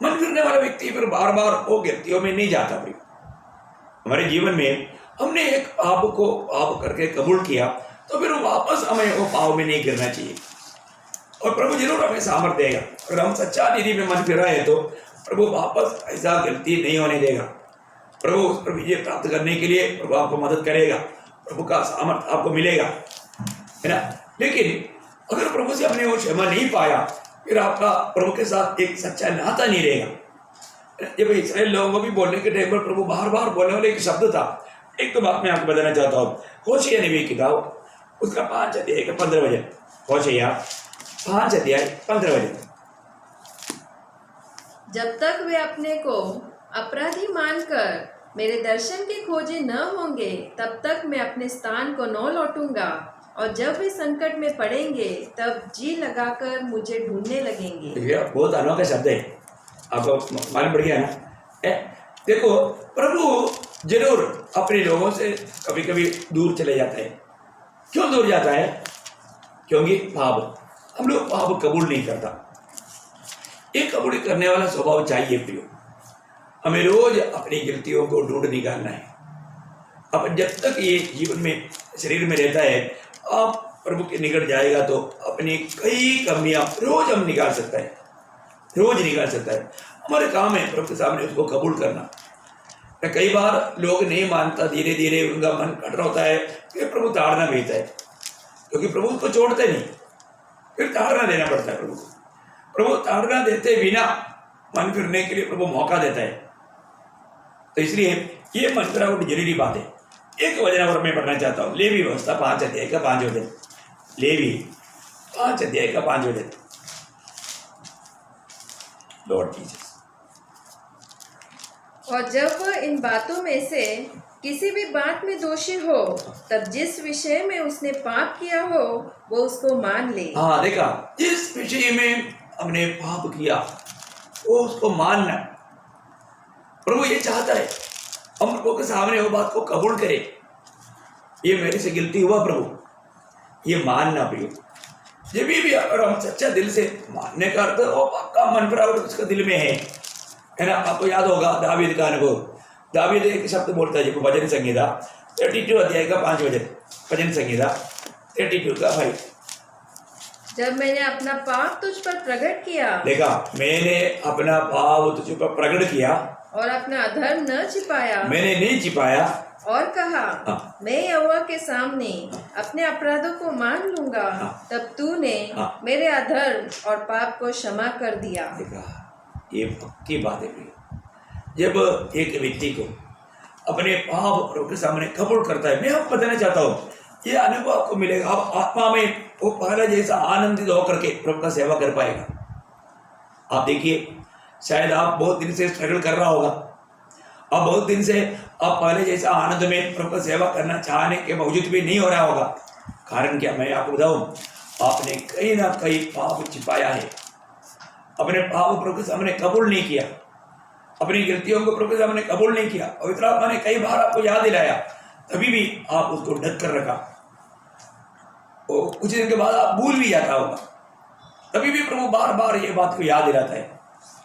मन फिरने वाला व्यक्ति फिर बार बार वो गलतियों में नहीं जाता। प्रियो, हमारे जीवन में हमने एक पाप को पाप करके कबूल किया तो फिर वापस हमें वो पाप में नहीं गिरना चाहिए और प्रभु जरूर हमें सामर्थ्य देगा। अगर हम सच्चा नीति में मन फिर रहे हैं तो प्रभु वापस ऐसा गलती नहीं होने देगा। प्रभु उस पर विजय प्राप्त करने के लिए प्रभु आपको मदद करेगा, प्रभु का सामर्थ्य आपको मिलेगा, है ना। लेकिन अगर प्रभु से हमने वो क्षमा नहीं पाया, फिर आपका प्रभु के साथ एक सच्चा नाता नहीं रहेगा। जब इस्राएल लोगों को भी बोलने के टाइम पर प्रभु बार बार बोलने वाले एक शब्द था, एक तो बात मैं आपको बताना चाहता हूँ। होशिया नबी की किताब उसका 5 अध्याय का 15 वचन, होशिया 5 अध्याय 15 वचन।
जब तक वे अपने को अपराधी मानकर मेरे दर्शन के खोजी न होंगे, तब तक मैं अपने स्थान को न लौटूंगा, और जब वे संकट में पड़ेंगे तब जी लगाकर मुझे ढूंढने लगेंगे।
बहुत अनोखा शब्द है, आपको मालूम पड़ गया ना। देखो, प्रभु जरूर अपने लोगों से कभी कभी दूर चले जाता है। क्यों दूर जाता है? क्योंकि पाप, हम लोग पाप कबूल नहीं करता। ये कबूल करने वाला स्वभाव चाहिए प्रियो। हमें रोज अपनी गलतियों को ढूंढ निकालना है। अब जब तक ये जीवन में शरीर में रहता है, आप प्रभु के निकट जाएगा तो अपनी कई कमियां रोज हम निकाल सकता है, रोज निकाल सकता है। हमारे काम है प्रभु के सामने उसको कबूल करना। कई बार लोग नहीं मानता, धीरे धीरे उनका मन कट होता है, फिर प्रभु ताड़ना भेजता है, क्योंकि प्रभु उसको छोड़ते नहीं, फिर ताड़ना देना पड़ता है प्रभु को। प्रभु ताड़ना देते बिना मन फिरने के लिए प्रभु मौका देता है। तो इसलिए ये मन फिरा जरूरी बात है। एक वचन और मैं पढ़ना चाहता हूँ, लेवी व्यवस्था 5 अध्याय का 5 वचन, लेवी 5 अध्याय का 5 वचन। लॉर्ड जीसस,
और जब वह इन बातों में से किसी भी बात में दोषी हो, तब जिस विषय में उसने पाप किया हो वो उसको मान ले।
हाँ, देखा, जिस विषय में हमने पाप किया वो उसको मानना। प्रभु ये चाहता है हम प्रभु के सामने वो बात को कबूल करें। ये मेरे से गलती हुआ प्रभु, ये मानना प्रिय। जब भी अगर हम सच्चा दिल से मानने का अर्थ वो पक्का मन पर उसका दिल में है ना। आपको याद होगा दावीद का अनुभव। दावीद एक शब्द बोलता है, जब भजन संहिता 32 अध्याय का 5 वचन, भजन संहिता 32 का 5,
जब मैंने अपना पाप तुझ पर प्रकट किया
देखा, मैंने अपना पाप तुझ पर प्रकट किया
और अपना अधर्म न छिपाया
मैंने नहीं छिपाया
और कहा
हाँ।
मैं यहोवा के सामने अपने अपराधों को मान लूंगा, तब तूने मेरे अधर्म और पाप को क्षमा कर दिया।
देखा, ये पक्की बात है प्रिय। जब एक व्यक्ति को अपने पाप प्रभु के सामने कबूल करता है, मैं आपको बताना चाहता हूँ, ये अनुभव आपको मिलेगा। आप आत्मा में वो पहले जैसा आनंदित होकर के प्रभु का सेवा कर पाएगा। आप देखिए, शायद आप बहुत दिन से स्ट्रगल कर रहा होगा, अब बहुत दिन से आप पहले जैसा आनंद में प्रभु का सेवा करना चाहने के बावजूद भी नहीं हो रहा होगा। कारण क्या, मैं आपको बताऊं, आपने कहीं ना कहीं पाप छिपाया है, अपने पाप प्रभु के सामने कबूल नहीं किया, अपनी गलतियों को प्रभु के सामने कबूल नहीं किया। पवित्र आत्मा ने कई बार आपको याद दिलाया, तभी भी आप उसको ढक कर रखा। वो कुछ दिन के बाद आप भूल भी जाता होगा, तभी भी प्रभु बार बार ये बात को याद दिलाता है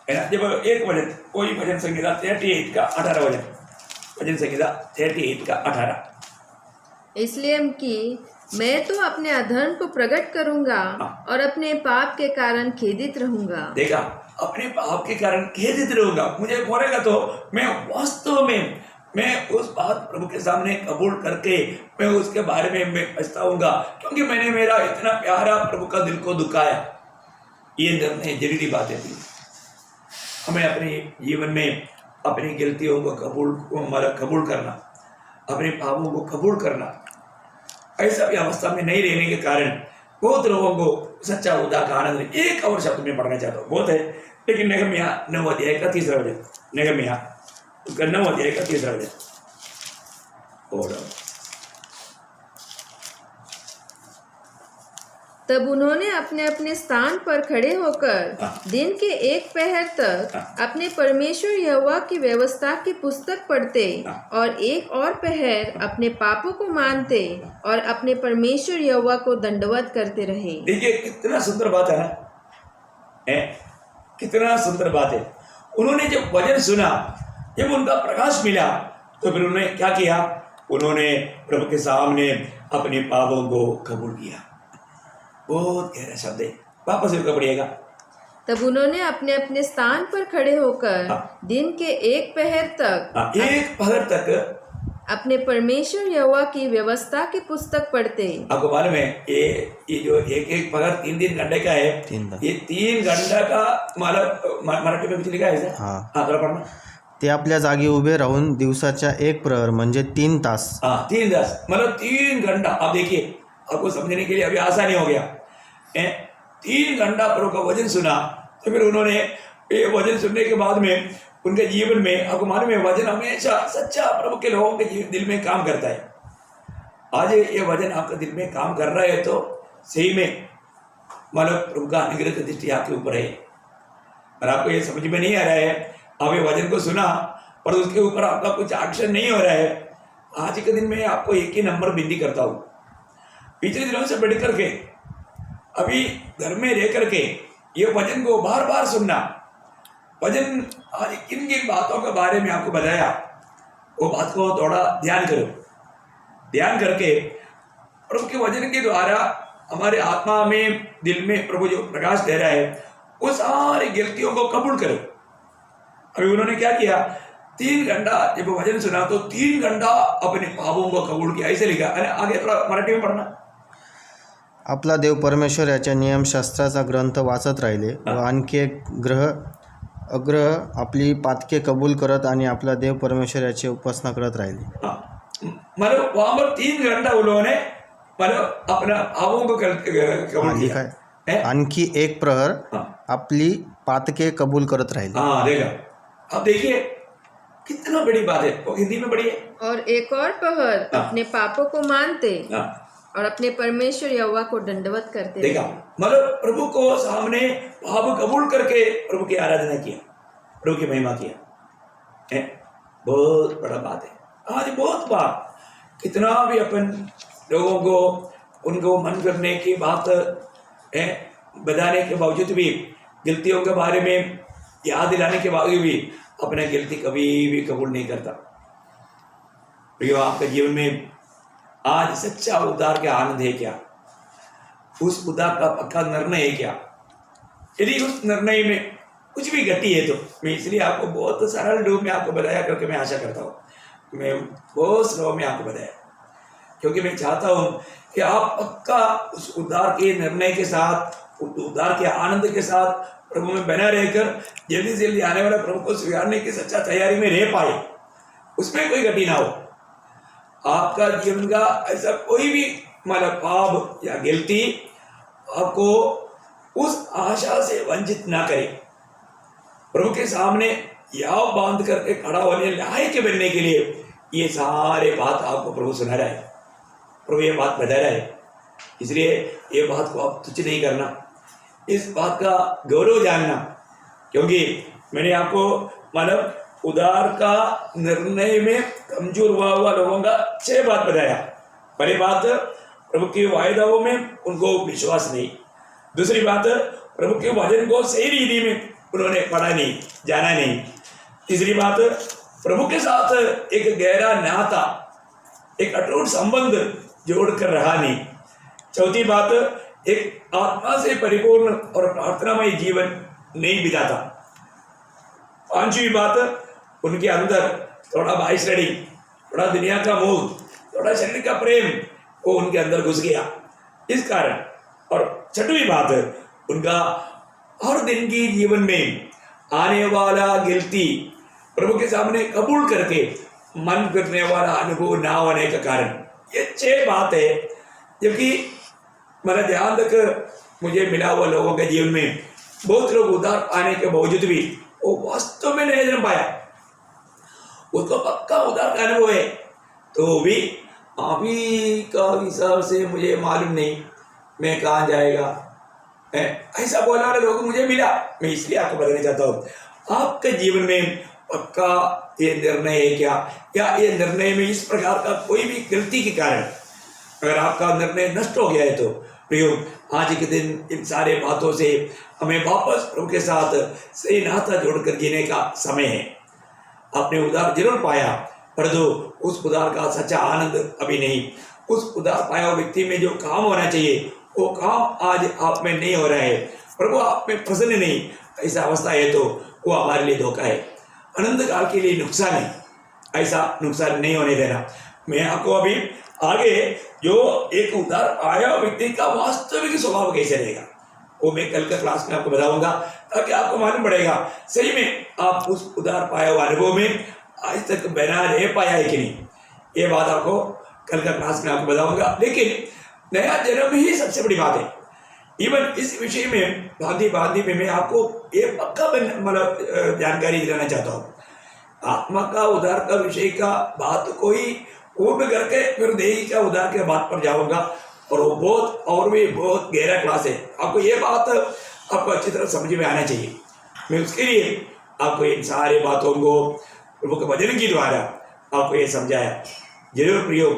ना। जब एक वचन, कोई भजन संहिता 38 का 18 वचन, भजन संहिता 38 का 18,
इसलिए कि मैं तो अपने अधर्म को प्रकट करूंगा और अपने पाप के कारण खेदित रहूंगा।
देखा, अपने पाप के कारण खेदित रहूंगा। मुझे बोलेगा तो मैं वास्तव में मैं उस बात प्रभु के सामने कबूल करके मैं उसके बारे में मैं पछताऊंगा, क्योंकि मैंने मेरा इतना प्यारा प्रभु का दिल को दुखाया। ये निर्णय जरूरी बात है। हमें अपने जीवन में अपनी गलतियों को कबूल करना, अपने पापों को कबूल करना। ऐसा भी अवस्था में नहीं रहने के कारण बहुत लोगों को सच्चा उद्धार का आनंद नहीं। एक और शब्द में पढ़ना चाहता हूँ, बहुत है, लेकिन नहम्याह 9 अध्याय का 3 वचन, नहम्याह उसका 9 अध्याय का 3 वचन।
तब उन्होंने अपने अपने स्थान पर खड़े होकर दिन के एक पहर तक अपने परमेश्वर यहोवा की व्यवस्था की पुस्तक पढ़ते और एक और पहर अपने पापों को मानते और अपने परमेश्वर यहोवा को दंडवत करते रहे।
देखिए, कितना सुंदर बात है ना, कितना सुंदर बात है। उन्होंने जब वचन सुना, जब उनका प्रकाश मिला, तो फिर उन्होंने क्या किया, उन्होंने प्रभु के सामने अपने पापों को कबूल किया। बहुत गहरा शब्द है, वापस पढ़िएगा।
तब उन्होंने अपने अपने स्थान पर खड़े होकर दिन के एक पहर तक
एक पहर तक
अपने परमेश्वर यहोवा की व्यवस्था की पुस्तक पढ़ते।
आपको मालूम है, ये जो एक पहर 3 घंटे का है, ये 3 घंटा का मराठी में कुछ लिखा है सर? हाँ, थोड़ा पढ़ना।
ते आपल्या जागी उभे राहून दिवसाच्या 1 प्रहर म्हणजे 3 तास,
3 तास मतलब 3 घंटा। आप देखिए, आपको समझने के लिए अभी आसानी हो गया। 3 घंटा प्रभु का वचन सुना, तो फिर उन्होंने ये वचन सुनने के बाद में उनके जीवन में, आपको मालूम है, वचन हमेशा सच्चा प्रभु के लोगों के दिल में काम करता है। आज ये वचन आपके दिल में काम कर रहा है तो सही में मतलब प्रभु का अनुग्रह की दृष्टि आपके ऊपर है। और आपको ये समझ में नहीं आ रहा है, आप ये वचन को सुना पर उसके ऊपर आपका कुछ एक्शन नहीं हो रहा है, आज के दिन में आपको एक ही नंबर विनती करता हूँ, पिछले दिनों से बढ़ करके अभी घर में रह करके ये वचन को बार बार सुनना। वचन आज किन किन बातों के बारे में आपको बताया, वो बात को थोड़ा ध्यान करो। ध्यान करके प्रभु के वचन के द्वारा हमारे आत्मा में, दिल में प्रभु जो प्रकाश दे रहा है, वो सारी गलतियों को कबूल करो। अभी उन्होंने क्या किया, 3 घंटा जब वचन सुना तो 3 घंटा अपने पापों को कबूल किया, ऐसे लिखा। अरे आगे थोड़ा मराठी में पढ़ना।
आपला देव परमेश्वर याच्या नियमशास्त्राचा ग्रंथ वाचत राहिले व आणखी एक अग्रह आपली पातके कबूल करत आणि आपला देव परमेश्वर याची उपासना करत राहिले।
मतलब वहां पर 3 घंटा उन्होंने मतलब अपना पापों को कबूल किया।
आणखी एक प्रहर आपली पातके कबूल करत राहिले।
हाँ, देखा, अब देखिए कितना बड़ी बात है, वो हिंदी में पढ़िए।
और एक और पहर अपने पापों को मानते और अपने परमेश्वर यहोवा को दंडवत करते।
देखा, मतलब प्रभु को सामने पाप कबूल करके प्रभु की आराधना किया, प्रभु की महिमा किया। बहुत बड़ा बात है। आज बहुत बार कितना भी अपन लोगों को उनको मन करने की बात बताने के बावजूद भी, गलतियों के बारे में याद दिलाने के बावजूद भी अपना गलती कभी भी कबूल नहीं करता। प्रियो, आपके जीवन में आज सच्चा उद्धार का आनंद है क्या? उस उद्धार का पक्का निर्णय है क्या? यदि उस निर्णय में कुछ भी गति है तो मैं इसलिए आपको बहुत सरल रूप में आपको बताया, क्योंकि मैं आशा करता हूँ मैं बहुत स्लो में आपको बताया, क्योंकि मैं चाहता हूँ कि आप पक्का उस उद्धार के निर्णय के साथ, उद्धार के आनंद के साथ प्रभु में बना रहकर जल्दी से जल्दी आने वाला प्रभु को स्वीकारने की सच्चा तैयारी में रह पाए, उसमें कोई गति ना हो। आपका जीवन का ऐसा कोई भी मतलब पाप या गिल्टी आपको उस आशा से वंचित ना करे। प्रभु के सामने याव बांध करके खड़ा होने लायक बनने के लिए ये सारे बात आपको प्रभु सुना रहा है, प्रभु ये बात बता रहा है। इसलिए ये बात को आप तुच्छ नहीं करना, इस बात का गौरव जानना, क्योंकि मैंने आपको मतलब उद्धार का निर्णय में कमजोर हुआ लोगों का 6 बात बताया। पहली बात, प्रभु के वायदाओं में उनको विश्वास नहीं। दूसरी बात, प्रभु के वचन को सही रीति में उन्होंने पढ़ा नहीं, जाना नहीं। तीसरी बात, प्रभु के साथ एक गहरा नाता, एक अटूट संबंध जोड़कर रहा नहीं। चौथी बात, एक आत्मा से परिपूर्ण और प्रार्थनामय जीवन नहीं बिताता। पांचवी बात, उनके अंदर थोड़ा बाईसड़ी, थोड़ा दुनिया का मोह, थोड़ा शरीर का प्रेम वो उनके अंदर घुस गया, इस कारण। और छठवीं बात, उनका हर दिन की जीवन में आने वाला गिल्टी प्रभु के सामने कबूल करके मन करने वाला अनुभव ना होने का कारण। ये 6 बात है, जबकि मेरा ध्यान तक मुझे मिला हुआ लोगों के जीवन में बहुत लोग उद्धार पाने के बावजूद भी वो वास्तव में नहीं जान पाया, उसको पक्का उद्धार का अनुभव है, तो भी अभी का हिसाब से मुझे मालूम नहीं मैं कहाँ जाएगा, ऐसा बोलने वाले लोग मुझे मिला। मैं इसलिए आपको बताना चाहता हूँ, आपके जीवन में पक्का ये निर्णय है क्या, या ये निर्णय में इस प्रकार का कोई भी गलती के कारण अगर आपका निर्णय नष्ट हो गया है, तो प्रियो आज के दिन इन सारे बातों से हमें वापस प्रभु के साथ सही नाता जोड़कर जीने का समय है। आपने उद्धार जरूर पाया, परंतु उस उद्धार का सच्चा आनंद अभी नहीं। उस उद्धार पाया हुआ व्यक्ति में जो काम होना चाहिए वो काम आज आप में नहीं हो रहा है, प्रभु आप में प्रसन्न नहीं, ऐसा अवस्था है तो वो हमारे लिए धोखा है, अनंत काल के लिए नुकसान है। ऐसा नुकसान नहीं होने देना। मैं आपको अभी आगे जो एक उद्धार पाया व्यक्ति का वास्तविक स्वभाव कैसे रहेगा वो मैं कल का क्लास में आपको बताऊंगा, ताकि आपको मालूम पड़ेगा सही में आप उस उद्धार पाया हुआ अनुभव में आज तक बना रह पाया है कि नहीं। ये बात आपको कल का क्लास में आपको बताऊंगा। लेकिन नया जन्म ही सबसे बड़ी बात है। इवन इस विषय में भांति में मैं आपको ये पक्का मतलब जानकारी दिलाना चाहता हूँ। आत्मा का उद्धार का विषय का बात कोई पूर्ण करके फिर देही का उद्धार के बात पर जाऊंगा, और वो बहुत और भी बहुत गहरा क्लास है। आपको ये बात आपको अच्छी तरह समझ में आना चाहिए। मैं उसके लिए आपको इन सारी बातों को प्रभु के वचन के द्वारा आपको ये समझाया। जरूर प्रियो,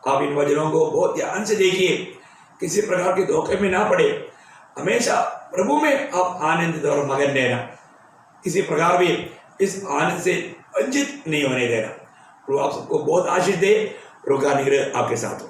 आप इन वचनों को बहुत ध्यान से देखिए, किसी प्रकार के धोखे में ना पड़े। हमेशा प्रभु में आप आनंदित और मगन रहना, किसी प्रकार भी इस आनंद से वंचित नहीं होने देना। प्रभु आप सबको बहुत आशीष दे। प्रभु का अनुग्रह आपके साथ हो।